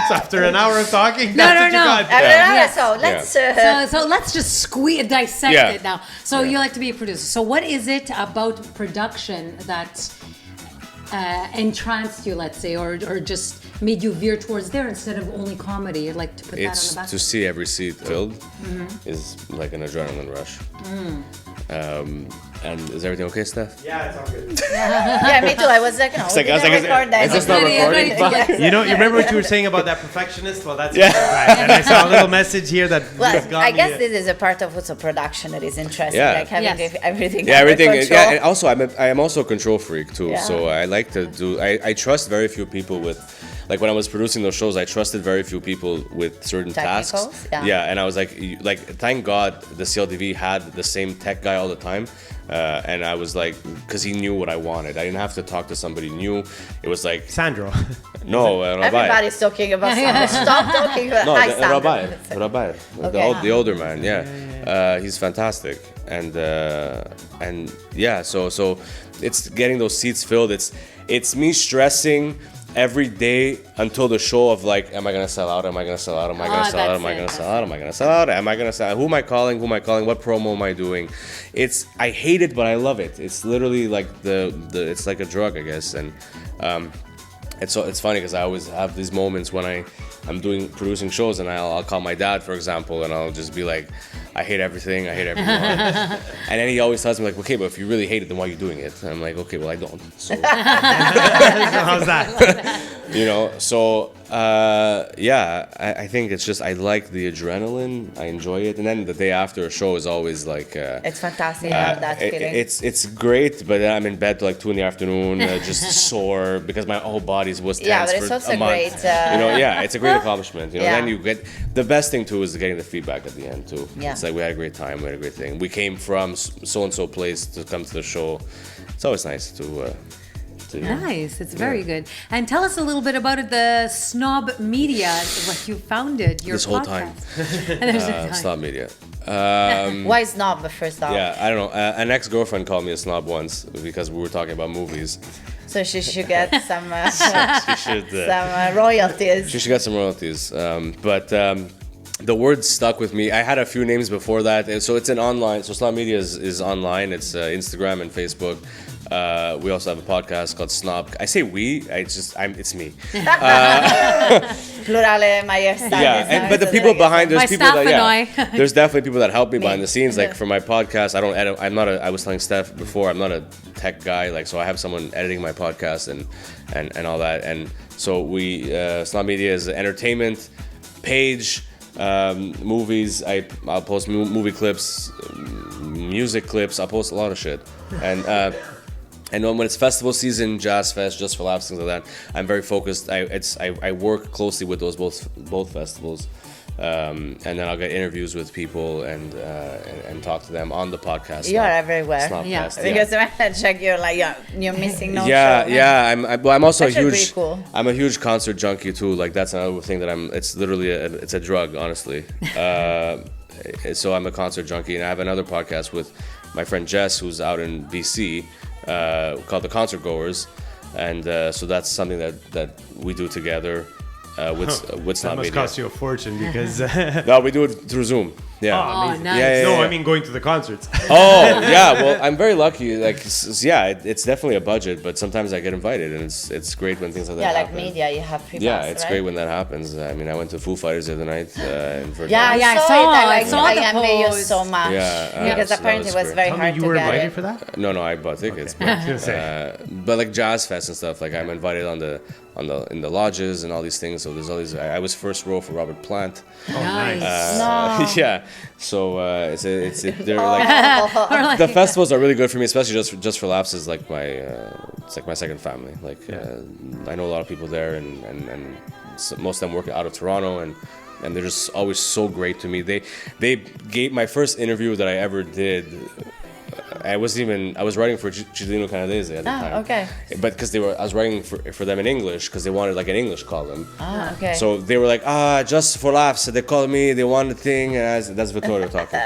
So after an hour of talking, No, that's no, what you no. got. Yes. So let's. So let's just dissect Yeah. it now. So you like to be a producer. So what is it about production that entranced you, let's say, or just made you veer towards there instead of only comedy? You'd like to put it's that on the to back. see every seat filled is like an adrenaline rush. And is everything okay, Steph? Yeah, it's all good. Yeah, me too. I was like, no, we like- I was didn't like, record that. is this not recording? Yes. You know, you remember what you were saying about that perfectionist? Well, that's right. And I saw a little message here that Well, just got I me, guess this is a part of also production that is interesting, Yeah. like having Yes. everything. Yeah, under everything. control. Yeah, and also I am also a control freak too. Yeah. So I like to do. I trust very few people with. Like when I was producing those shows, I trusted very few people with certain tasks. Technicals, yeah. And I was like, thank God the CLTV had the same tech guy all the time, and I was like, because he knew what I wanted. I didn't have to talk to somebody new. It was like, Sandro. no, Rabbi. Everybody's talking about Sandro. Stop talking about No, hi, the, Sandro. Rabbi, Okay. the older man, yeah. He's fantastic, and yeah, so it's getting those seats filled. It's me stressing every day until the show of like, am I gonna sell out? Am I gonna sell out? Am I gonna sell out? Am I gonna sell out? Am I gonna sell out? Am I gonna sell out? Who am I calling? What promo am I doing? I hate it, but I love it. It's literally like it's like a drug, I guess, and it's funny because I always have these moments when I'm producing shows and I'll call my dad, for example, and I'll just be like, I hate everything, I hate everyone. And then he always tells me like, okay, but if you really hate it, then why are you doing it? And I'm like, okay, well I don't. So How's that? so Yeah, I think it's just I like the adrenaline. I enjoy it, and then the day after a show is always like It's fantastic. I have that feeling. it's great, but I'm in bed till like 2 in the afternoon, just sore because my whole body was tense Yeah, but it's for also a month. great, Yeah, it's a great accomplishment. Yeah. Then you get the best thing too is getting the feedback at the end too. Yeah. It's like we had a great time, we had a great thing. We came from so and so place to come to the show. It's always nice to Nice, it's very good. And tell us a little bit about it, the Snob Media, what you founded, your this whole time. podcast. Snob Media. Why snob, first off? Yeah, I don't know. An ex-girlfriend called me a snob once because we were talking about movies. So she should get some She should. some royalties. She should get some royalties. But the word stuck with me. I had a few names before that. And so it's an online. So Snob Media is online. It's Instagram and Facebook. We also have a podcast called Snob. I say we. It's me. Plurale maestà. But the people behind, there's My people staff that and I. there's definitely people that help me behind the scenes. Like Yeah. for my podcast, I don't edit. I'm not a. I was telling Steph before, I'm not a tech guy. Like so, I have someone editing my podcast and all that. And so we Snob Media is an entertainment page. Movies. I'll post movie clips, music clips. I'll post a lot of shit. And when it's festival season, Jazz Fest, Just for Laughs, things like that, I'm very focused. I work closely with those both festivals, and then I'll get interviews with people and talk to them on the podcast. You are everywhere. Yeah. Snobcast, Because when I check, you're missing no show. Yeah. I'm also a Actually huge. pretty cool. I'm a huge concert junkie too. Like that's another thing that I'm. It's literally it's a drug, honestly. So I'm a concert junkie, and I have another podcast with my friend Jess, who's out in BC, called The Concert Goers, and so that's something that we do together with That Snob must Media. cost you a fortune because. No, we do it through Zoom. Yeah. Oh, amazing. nice. Yeah, No, yeah. I mean going to the concerts. Oh yeah, well I'm very lucky. Like it's definitely a budget, but sometimes I get invited, and it's great when things like that Yeah, like happen. media, you have free Yeah, pass, it's right? great when that happens. I mean, I went to Foo Fighters the other night in Virginia. Yeah, Yeah, I I saw saw it. I saw the I envy you post. so much. Yeah, Because so that apparently was it was great. very Tell me hard you to were get invited it. for that? No, I bought tickets. I was gonna say. But like Jazz Fest and stuff, like I'm invited in the lodges and all these things. So there's all these. I was first row for Robert Plant. Nice. No. Yeah. So they're like the festivals are really good for me, especially just for Laughs is like my it's like my second family. Like I know a lot of people there, and most of them work out of Toronto, and they're just always so great to me. They gave my first interview that I ever did. I was writing for Chileno Canadese at the time. Okay. But because I was writing for them in English because they wanted like an English column. Okay. So they were like, just for laughs. They called me. They want a thing. And that's Vittorio talking.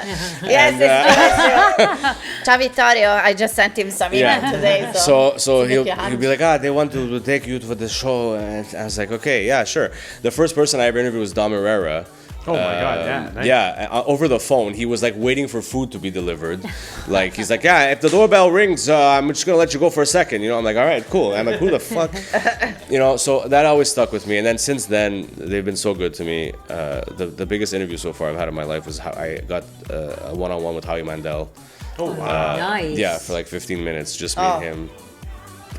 Yes, it's true. Ciao Vittorio, I just sent him some email Yeah. today. So make you he'll be like, they want to take you for the show, and I was like, okay, yeah, sure. The first person I ever interviewed was Dom Herrera. Oh my God, yeah. Nice. Yeah, over the phone, he was like waiting for food to be delivered. Like he's like, yeah, if the doorbell rings, I'm just gonna let you go for a second. I'm like, all right, cool. I'm like, who the fuck? So that always stuck with me. And then since then, they've been so good to me. The biggest interview so far I've had in my life was how I got a one-on-one with Howie Mandel. Oh wow. Nice. Yeah, for like 15 minutes, just me and him.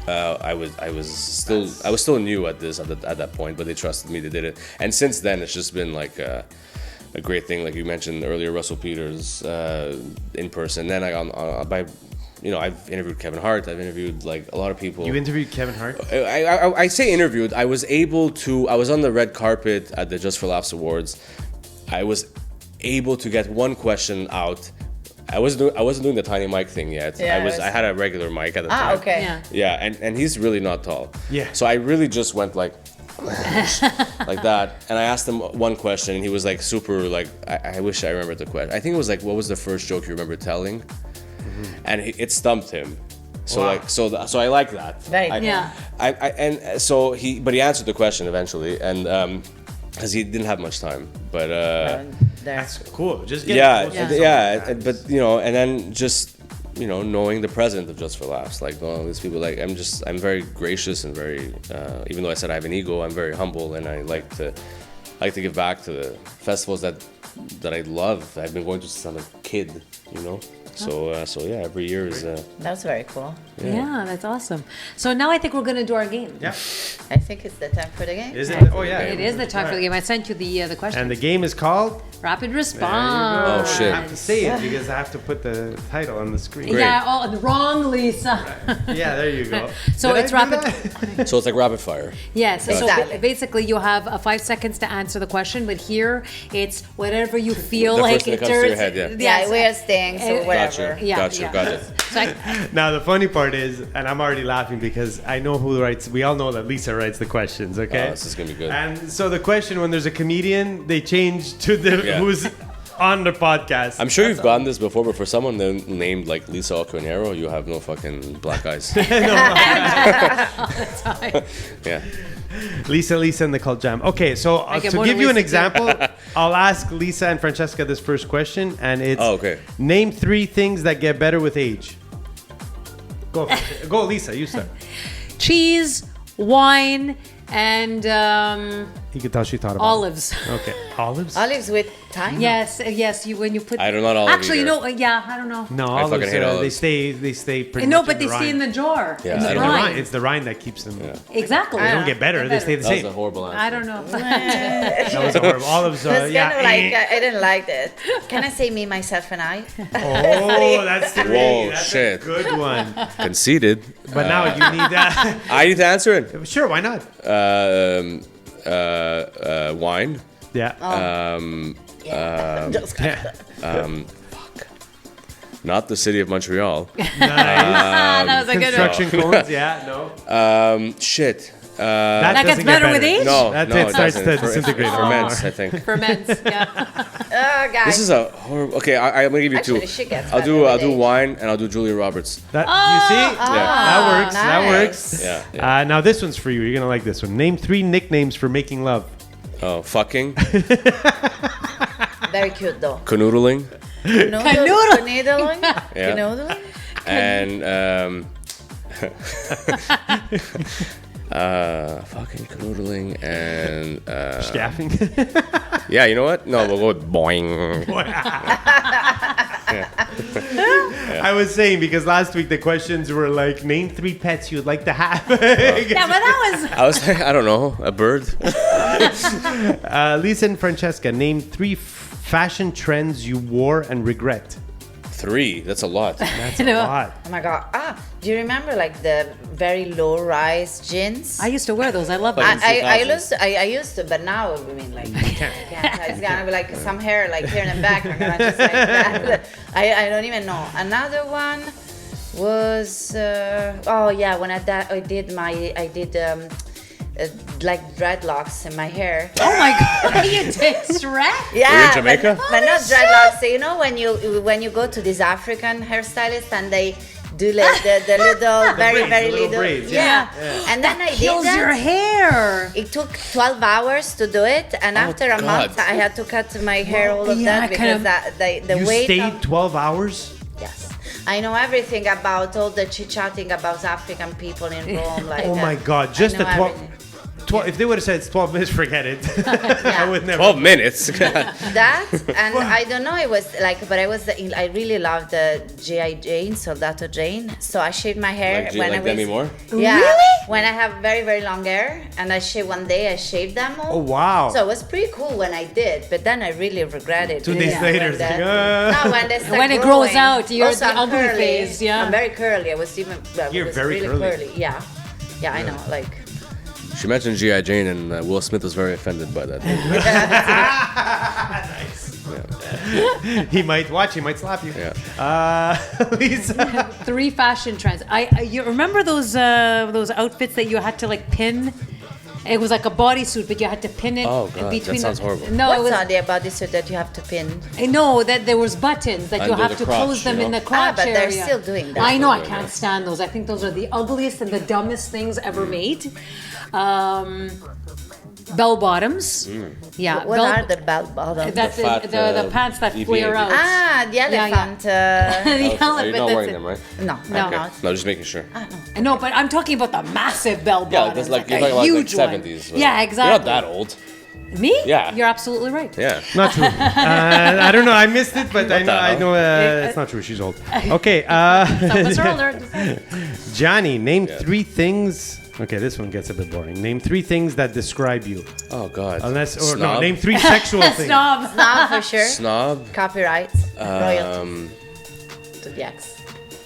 I was still new at that point, but they trusted me. They did it, and since then it's just been like a great thing. Like you mentioned earlier, Russell Peters in person. Then I've interviewed Kevin Hart. I've interviewed like a lot of people. You interviewed Kevin Hart? I say interviewed. I was on the red carpet at the Just for Laughs Awards. I was able to get one question out. I wasn't doing the tiny mic thing yet. Yeah, I had a regular mic at the time. Okay. Yeah. Yeah, and he's really not tall. Yeah. So I really just went like like that, and I asked him one question, and he was like super like I wish I remembered the question. I think it was like, what was the first joke you remember telling? And it stumped him. So Wow. like so I like that. Very I, cool. Yeah. so he answered the question eventually, and because he didn't have much time, but That's cool. Just get yeah, close to yeah, something like that. but and then just knowing the president of Just for Laughs, like all these people, like I'm very gracious and very even though I said I have an ego, I'm very humble, and I like to give back to the festivals that I love. I've been going to since I'm a kid, So yeah, every year is. That's very cool. Yeah, that's awesome. So now I think we're gonna do our game. Yeah. I think it's the time for the game. Is it? Oh yeah. It is the time for the game. I sent you the question. And the game is called. Rapid Oh response. shit. I have to say it because I have to put the title on the screen. Yeah. Oh, wrong, Lisa. Yeah, there you go. So Did it's I do rapid. that? So it's like rapid fire. Yes. So Exactly. basically, you have 5 seconds to answer the question, but here it's whatever you feel The like first thing that comes to your head, yeah. Yeah, weird things or whatever. Gotcha. Yeah, Gotcha. yeah. Got it. So I, Now the funny part is, and I'm already laughing because I know who writes. We all know that Lisa writes the questions. Okay. Oh, this is gonna be good. And so the question, when there's a comedian, they change to the Yeah. who's on the podcast. I'm sure you've gotten this before, but for someone named like Lisa Alconero, you have no fucking black eyes. Yeah. Lisa and the Cult Jam. Okay, so get to more give than you an Lisa, example, I'll ask Lisa and Francesca this first question, and it's Oh, okay. name 3 things that get better with age. Go, go, Lisa. You start. cheese, wine, and You can tell she thought about olives. it. Okay, olives. Olives with thyme. Yes. You when you put. I do not olive Actually, you either. know, yeah, I don't know. No, I fucking olives. hate They olives. stay. Pretty No, much but they stay in rind. the jar. Yeah, in I the don't The know. rind. It's the rind that keeps them. Exactly. They don't get better. They stay the That was same. a horrible answer. I don't know. That was a horrible. Olives. That's Yeah. kind of like I didn't like that. Can I say me, myself, and I? Oh, that's the Whoa, that's shit. a good one. Conceded. But now you need that. I need to answer it. Sure, why not? Wine. Yeah. Just Yeah. Not the city of Montreal. That was a good one. Construction cones. Yeah. No. Shit. That gets doesn't get better with age? No, That's no, it starts doesn't. to disintegrate. Ferments, I think. Ferments. Yeah. Oh, guys. This is a horrible. Okay, I'm gonna give you Actually, two. she gets I'll better do with age. wine and I'll do Julia Roberts. That, you see? That works. That nice. works. Yeah. Now this one's for you. You're gonna like this one. Name 3 nicknames for making love. Oh, fucking, Very cute, though. canoodling, Canoodling? Yeah. Canoodling? and fucking canoodling and Scaffing. yeah. You know what? No, we'll go with boing. I was saying because last week the questions were like, name 3 pets you'd like to have. Yeah, but that was. I was like, I don't know, a bird. Lisa and Francesca, name 3 fashion trends you wore and regret. 3. That's a lot. That's You a know, lot. Oh my god. Do you remember like the very low rise jeans? I used to wear those. I love them. I used to, but now I mean like I can't. It's gonna be like some hair like here in the back. I'm gonna just like that. I don't even know. Another one was when I did like dreadlocks in my hair. Oh my god, you did Shrek? Yeah, Were you in Jamaica? but not dreadlocks. So, you know when you go to this African hairstylist and they do like the little very braids, very the little little braids, yeah. And then I did Kills that. your hair. It took 12 hours to do it, and after a God. month, I had to cut my hair, all of Yeah, I that, because the You weight. stayed 12 hours? Yes, I know everything about all the chit-chatting about African people in Rome. Like, Oh my God! Just I the know 12. everything. If they would have said it's 12 minutes, forget it. I would never. 12 minutes. That and I don't know. It was like, but I really loved the G.I. Jane, Soldato Jane. So I shaved my hair Like Demi Moore? Yeah, Really? when I have very very long hair, and I shaved one day. I shaved them all. Oh wow! So it was pretty cool when I did, but then I really regret it. 2 days later, when it's like, no, when they start When it grows growing. out, you're Also, the I'm ugly curly. phase, yeah. I'm very curly. I was even. Well, You're it was very really curly. Yeah, yeah, I know. Like, She mentioned G.I. Jane, and Will Smith was very offended by that. He might watch. He might slap you. Yeah. Lisa. 3 fashion trends. You remember those outfits that you had to like pin? It was like a bodysuit, but you had to pin it Oh, God, between. that sounds horrible. No, what's it was. on the bodysuit that you have to pin? I know that there was buttons that you Under have the to crotch, close them you in know? the crotch but they're area. still doing that. I know. I can't stand those. I think those are the ugliest and the dumbest things ever made. Bell bottoms. Yeah. What are the bell bottoms? That's The fat, the pants that EVA. flare out. The elephant. The Are you elephant, not that's wearing it. them, right? No, No. I'm Okay. not. No, just making sure. No, but I'm talking about the massive bell Yeah, bottoms. that's like a you're talking about like huge one. 70s. Yeah, exactly. You're not that old. Me? Yeah. You're absolutely right. Yeah. Not true. I don't know. I missed it, but I know hell? it's not true. She's old. Okay. Some of us are older. Johnny, name 3 things. Okay, this one gets a bit boring. Name 3 things that describe you. Oh God. No, Snob. name 3 sexual things. Snob. Snob for sure. Snob. Copyrights. Royalties. To the X.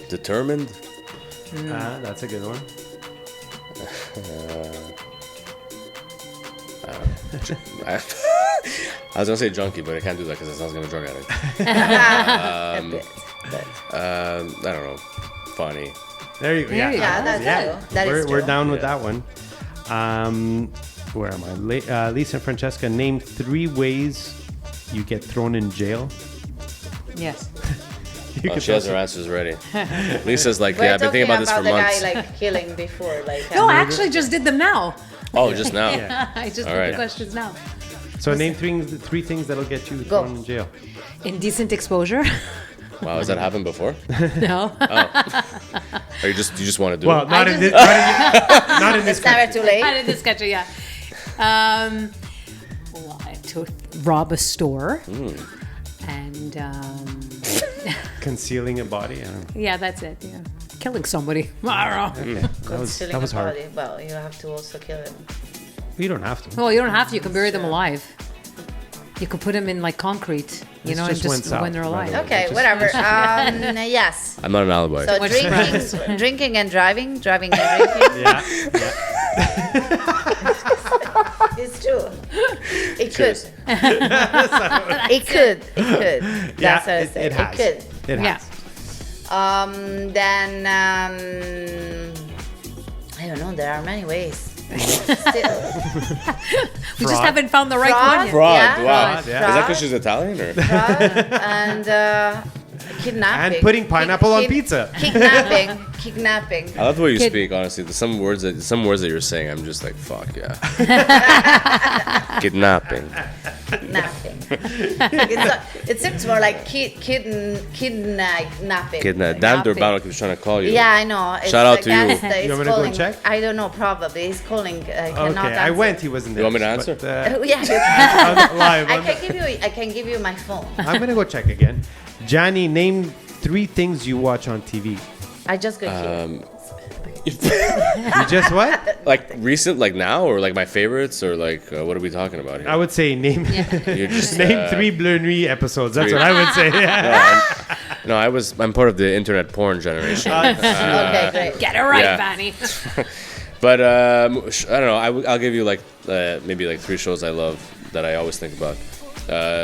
Determined. That's a good one. I was gonna say junkie, but I can't do that because it sounds like I'm a drug addict. A bit. I don't know. Funny. There you go. There you go. Yeah, that's true. That is We're true. down with that one. Where am I? Lisa and Francesca, name 3 ways you get thrown in jail. Yes. You Oh, can she has tell- her answers ready. Lisa's like, We're yeah, I've been thinking about this for the months. guy like killing before, like. No, I actually just did them now. Oh, just now. I just All did right. the questions now. So name 3 things that'll get you Go. thrown in jail. Indecent exposure. Wow, has that happened before? No. Or you just want to do Well, it? not in this. Not in this. It's never too late. I did this sketch, yeah. Well, I had to rob a store. And Concealing a body. I don't know. yeah, that's it. Yeah. Killing somebody. I don't know. Stealing that was a hard. body. Well, you have to also kill him. You don't have to. Well, you don't have to. You can bury them alive. You could put them in like concrete, you This know, just and went just south, when they're by alive. the way. Okay, Just- whatever. Yes. I'm not an alibi. So much drinking and driving and drinking. Yeah. It's true. It could. Cheers. It could. Yeah, That's what I said. it has. It could. It Yeah. has. Then I don't know. There are many ways. Still. We just haven't found the right one yet. Fraud. Yeah. Wow. Fraud, Is yeah. that because she's Italian or? And kidnapping. And putting pineapple on pizza. Kidnapping. I love the way you Kid- speak. Honestly, there's some words that you're saying, I'm just like, fuck yeah. Kidnapping. It seems more like kidnapping. Dan Durbano keeps trying to call you. Yeah, I know. It's Shout out to you. that's the- You want it's me to go calling, and check? I don't know. Probably he's calling. I cannot Okay, I answer. went. He wasn't there. You want me to answer? Yeah, you can. Live. I can give you my phone. I'm gonna go check again. Johnny, name 3 things you watch on TV. I just got here. You just what? Like recent, like now, or like my favorites, or like what are we talking about here? I would say name You're just name 3 Bleu Nuit episodes. That's what I would say. Yeah. No, I'm part of the internet porn generation. Okay, great. Get it right, Yeah. Vanny. But I don't know. I'll give you like maybe like 3 shows I love that I always think about.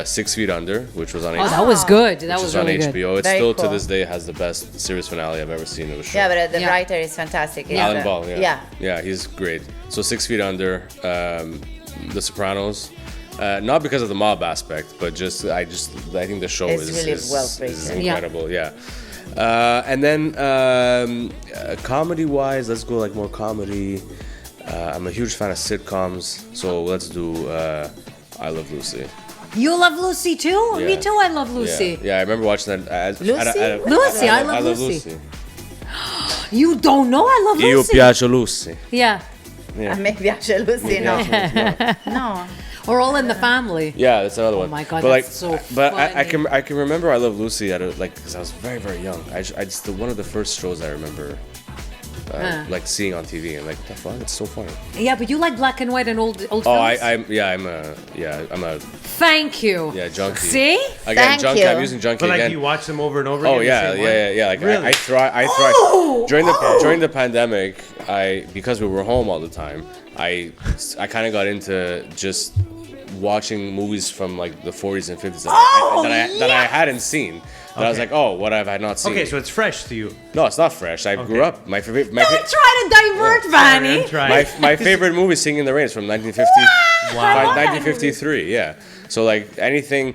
6 Feet Under, which was on Oh, that was good. That which was is on really good. HBO. It Very still to cool. this day has the best series finale I've ever seen of a show. Yeah, but the Yeah. writer is fantastic. He's, Alan Ball, Yeah. Yeah, he's great. So 6 Feet Under, The Sopranos. Not because of the mob aspect, but I think the show It's is really well is written. Yeah. incredible. Yeah. And then comedy-wise, let's go like more comedy. I'm a huge fan of sitcoms, so let's do I Love Lucy. You love Lucy too? Yeah. Me too, I love Lucy. Yeah, I remember watching that. Lucy? Lucy, I love Lucy. You don't know I love Io Lucy? piace Lucy. Yeah. A me piace Lucy, no. No. Or All in the Family. Yeah, that's another one. my God, but that's so But I funny. can remember I Love Lucy because I was very, very young. I just one of the first shows I remember like seeing on TV and like what the fuck, it's so funny. Yeah, but you like black and white and old films? Oh, I'm a Thank you. junkie. See? Again, Thank junkie. you. I'm using junkie But like again. you watch them over and over Oh again. yeah, the same one? yeah. Like Really? I thrive during the pandemic. Because we were home all the time, I kind of got into just watching movies from like the 40s and 50s that I hadn't seen. That I was Okay. like, oh, what have I not seen? Okay, so it's fresh to you. No, it's not fresh. I grew up. My favorite. Don't try to divert, Vanny. My favorite movie, Singing in the Rain, is from 1950, 1953. Yeah. So like anything,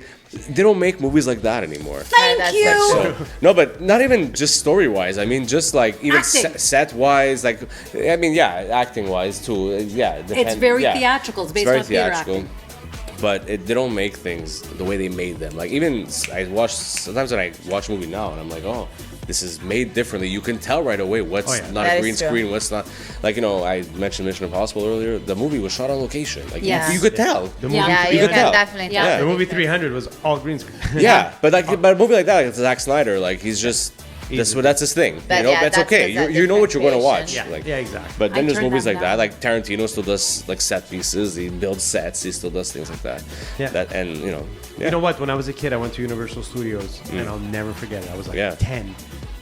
they don't make movies like that anymore. Thank That's you. So, no, but not even just story wise. I mean, just like even Acting. set wise. Like, I mean, yeah, acting wise too. Yeah, It's very theatrical. It's based very on theater theatrical. acting. But they don't make things the way they made them. Like even sometimes when I watch a movie now, and I'm like, oh, this is made differently. You can tell right away what's not That a is green true. screen, what's not. Like, you know, I mentioned Mission Impossible earlier. The movie was shot on location. Like, Yes. you could tell. The movie, Yeah, You you could can tell. definitely Yeah. tell. the movie difference. 300 was all green screen. Yeah, but a movie like that, like Zack Snyder, like he's just that's his thing. But you know, yeah, that's that's okay. a You know what you're going to watch. differentiation. Like, Yeah, exactly. But then I there's turned movies that like that. down. Like Tarantino still does like set pieces. He builds sets. He still does things like that. Yeah. That and you know. Yeah. You know what? When I was a kid, I went to Universal Studios, and I'll never forget it. I was like Yeah. 10,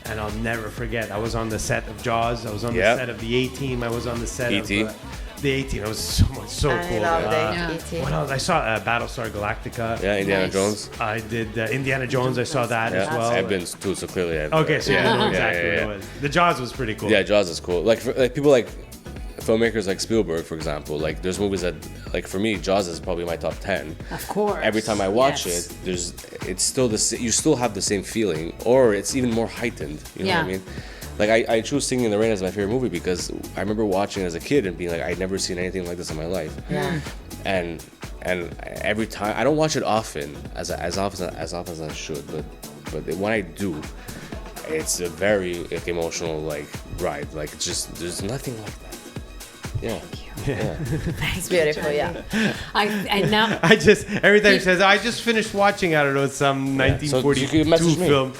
and I'll never forget. I was on the set of Jaws. I was on Yeah. the set of the A-Team. I was on the set E.T.. of the A-Team. It was so I cool. love Yeah. the E.T. What else? I saw Battlestar Galactica. Yeah, Indiana Nice. Jones. I did Indiana Jones. I saw that Yeah, as well. I've been too, so clearly. Okay, so you know exactly yeah, what it was. The Jaws was pretty cool. Yeah, Jaws is cool. Like people like filmmakers like Spielberg, for example. Like there's movies that, like for me, Jaws is probably my top 10. Of course. Every time I watch Yes. it, it's still you still have the same feeling, or it's even more heightened. You know what I Yeah. mean? Like I choose Singing in the Rain as my favorite movie because I remember watching it as a kid and being like, I'd never seen anything like this in my life. Yeah. And every time I don't watch it often, as often as I should, but when I do, it's a very emotional like ride. Like it's just there's nothing like that. Yeah. It's beautiful, yeah. And now I just every time he says, I just finished watching, I don't know, some So 1942 you can message me. film.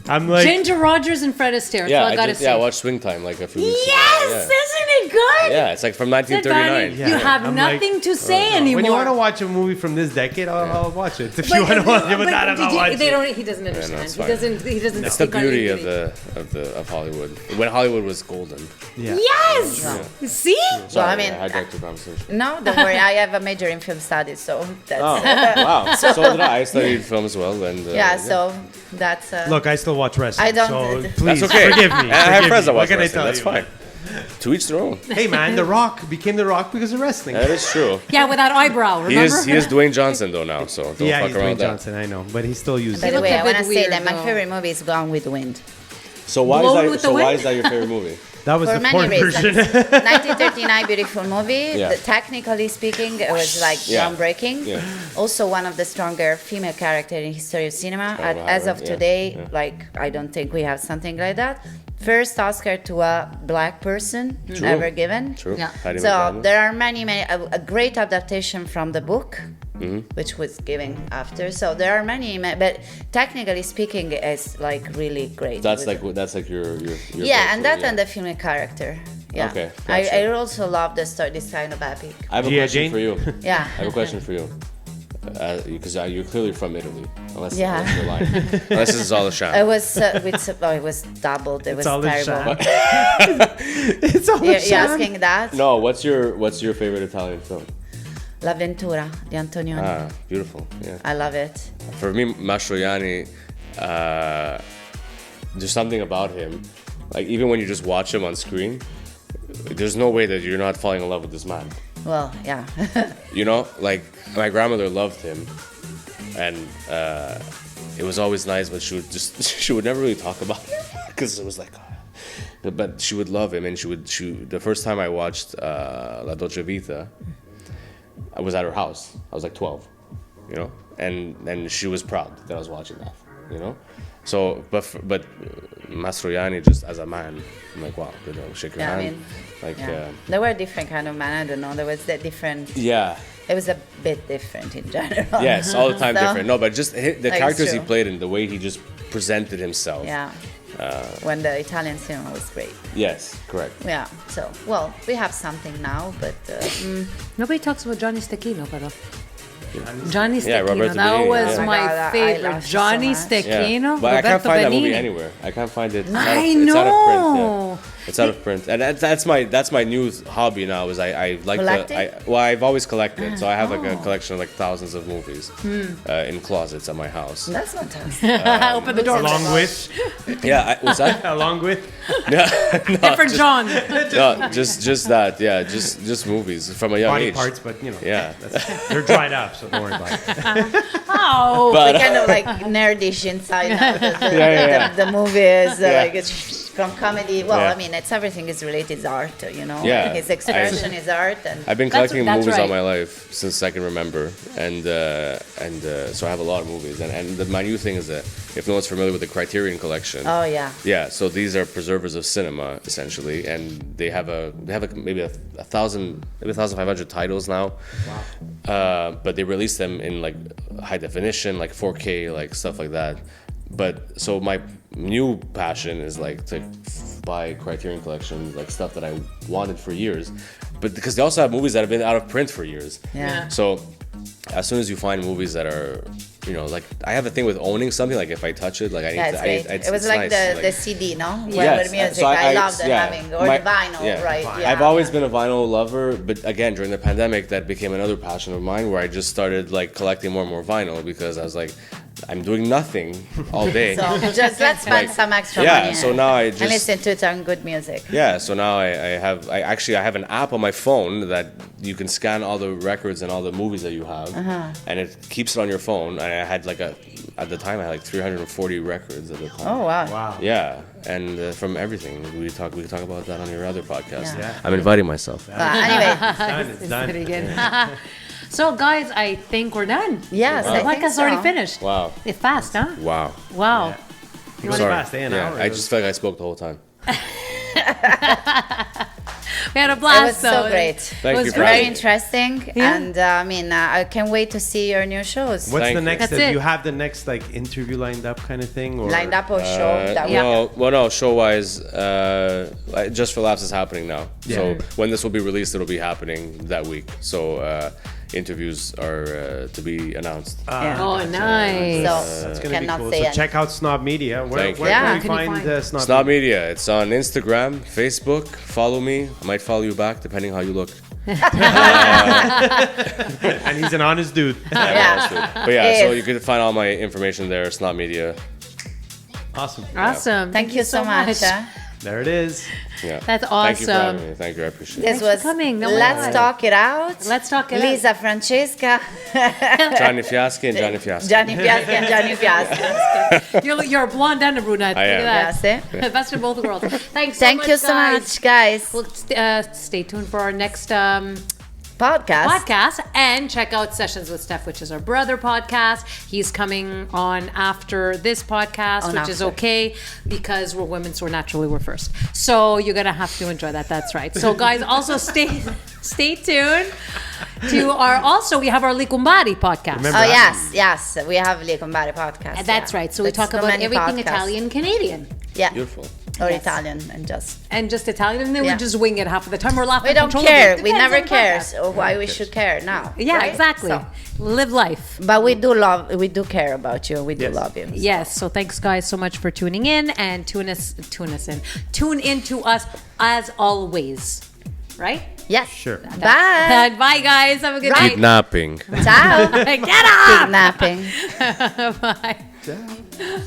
I'm like, Ginger Rogers and Fred Astaire. Yeah, so I gotta say. I watched Swing Time like a few weeks Yes, ago. isn't it good? Yeah, it's like from Said Danny, 1939. you have I'm like, nothing to say anymore. when you want to watch a movie from this decade, I'll watch it. If But- you want to watch it, but but not, I'm did not you- watching they it. don't. He doesn't understand. it's he fine. doesn't. He doesn't. It's the speak on beauty anything. of Hollywood. When Hollywood was golden. Yeah. Yes. See. Sorry, I mean, I hijacked your conversation. No, don't worry. I have a major in film studies, so that's Oh, wow. So did I. I studied film as well. And, yeah. So that's Look, I still watch wrestling. I don't- So please, That's okay. forgive me. I have forgive friends me. that What watch can I wrestling. tell That's you? fine. To each their own. Hey, man, The Rock became The Rock because of wrestling. That is true. Yeah, with that eyebrow. He Remember? is Dwayne Johnson though now, so don't Yeah, fuck he's around Dwayne with that. Johnson, I know, but he still uses By it. the way, I a want bit to say weird, that my though. favorite movie is Gone with the Wind. So why Blown is with that? the So why wind? is that your favorite movie? That was For the many porn reasons. version. 1939, beautiful movie. Yeah. Technically speaking, it was like Yeah. groundbreaking. Yeah. Also, one of the stronger female characters in history of cinema. Oh, As wow, of yeah, today, yeah. like I don't think we have something like that. First Oscar to a black person True. ever given. True. Yeah. Patty So McGrath. there are many a great adaptation from the book, Mm-hmm. which was given after. So there are many, but technically speaking, it's like really great. That's With- like your yeah, and go-to, that yeah. and the female character. Yeah. Okay, I gotcha. also love this kind of epic. I have a G.I. question Jane? for you. Yeah. I have a question for you. Because you're clearly from Italy, unless Yeah. you're lying. Unless this is all a It sham. was it was doubled. It was all a terrible. sham. It's all a You're sham. asking that? No, what's your favorite Italian film? L'avventura di Antonioni. Ah, beautiful. Yeah. I love it. For me, Mastroianni, there's something about him. Like even when you just watch him on screen, there's no way that you're not falling in love with this man. Well, yeah. You know, like my grandmother loved him, and it was always nice, but she would never really talk about him because it was like, but she would love him, and the first time I watched La Dolce Vita, I was at her house. I was like 12, you know, and she was proud that I was watching that, you know. So, but Mastroianni, just as a man, I'm like, wow, you know, shake your Yeah, I hand, mean, like, Yeah. There were different kind of men. I don't know. There was that different. yeah. It was a bit different in general. Yes, all the time So, different. No, but just the Like, characters he true. played and the way he just presented himself. Yeah. When the Italian cinema was great. Yes, correct. Yeah. So, well, we have something now, but Nobody talks about Johnny Stecchino, però. Johnny Yeah, Stecchino. Roberto That Benigni, was yeah. my Oh my God, I favorite. love you so Johnny much. Stecchino. But I can't Roberto find that movie Benigni. anywhere. I can't find it. It's I out of print. know. Yeah. It's out of print, and that's my new hobby now. Is I like Collecting? well, I've always collected, so I have like a collection of like thousands of movies in closets at my house. that's fantastic. Open the door. Along with, Yeah, what's that? along with. Different John. No, just that. Yeah, just movies from a young Body age. parts, but you know, Yeah. they're dried up, so don't worry about it. Oh. But We kind of like nerdish inside now. Yeah. The movie is Yeah. like it's from comedy. Well, Yeah. I mean, it's everything is related to art, you know. Yeah. His expression is art, and I've been That's- collecting that's movies all right. my life since I can remember, and so I have a lot of movies. And my new thing is that if no one's familiar with the Criterion Collection, oh yeah, yeah, so these are preservers of cinema essentially, and they have maybe a thousand, maybe 1,500 titles now. Wow. But they release them in like high definition, like 4K, like stuff like that. But so my new passion is like to buy Criterion Collection, like stuff that I wanted for years, but because they also have movies that have been out of print for years. Yeah. So as soon as you find movies that are, you know, like I have a thing with owning something. Like if I touch it, like I need yeah, to. it's great. It was it's like nice. the CD, no? Yes, With music. so I loved yeah, having, or my- the vinyl, yeah. right? Yeah, I've always been a vinyl lover, but again, during the pandemic, that became another passion of mine, where I just started like collecting more and more vinyl because I was like, I'm doing nothing all day. So just let's spend Like, some extra yeah, money. so now I just- and listen to some good music. Yeah, so now I have an app on my phone that you can scan all the records and all the movies that you have, and it keeps it on your phone. And I had at the time I had like 340 records at the time. Oh wow. Wow. Yeah, and from everything we can talk about that on your other podcast. Yeah. I'm inviting myself. Anyway, It's done. Pretty good. So, guys, I think we're done. yes, The I think podcast's so. already finished. Wow, It's fast, huh? wow. Wow. It was Sorry. fast, an hour. I just felt like I spoke the whole time. We had a It blast. was so though. great. Thank was you for great. Very having me. interesting, Yeah. and I mean, I can't wait to see your new shows. What's Thank the you. next? That's it. You have the next like interview lined up, kind of thing, or Lined up or show? That No, show wise, Just for Laughs is happening now. So when this will be released, it'll be happening that week. So interviews are to be announced. Oh, nice. So That's gonna be cannot cool. say So it. check out Snob Media. Where, Thank you. where Yeah. can we Can you find find- Snob, Snob Media? Media. It's on Instagram, Facebook. Follow me. I might follow you back depending how you look. And he's an honest dude. Yeah. But yeah, so If- you can find all my information there. Snob Media. Awesome. Awesome. Thank you so much. There it is. Yeah. That's Thank you for having awesome. me. Thank you. I appreciate it. This Thanks was for coming. No, Let's my Talk It Out. Let's talk it Lisa, Francesca, Gianni Fiasche and Gianni Fiasche. Gianni Fiasche and Gianni Fiasche. You're a blonde and a brunette. I Look am. at Yes, that. Best of both worlds. Thanks. Thank you so guys. much, guys. Well, stay tuned for our next Podcast. and check out Sessions with Steph, which is our brother podcast. He's coming on after this podcast, On which is after. okay because we're women, so naturally we're first. So you're gonna have to enjoy that. That's right. So guys, also stay tuned to we have our Likumbari podcast. Remember Oh that? yes, we have Licombari podcast. That's yeah. right. So we It's talk so about many everything podcasts. Italian, Canadian, Yeah, Beautiful. or Yes. Italian and just. Italian, and then Yeah. we just wing it half of the time. We're laughing. We don't uncontrollably. care. We Depends never on the care. podcast. So why we should care now? Yeah, right? exactly. So, Live life. but we do care about you. We do Yes. love you. Yes. So thanks, guys, so much for tuning in and tune in to us as always. Right? Yes. Sure. Bye. Bye, guys. Have a good night. Kidnapping. Ciao. Get up. Kidnapping. Bye. Ciao.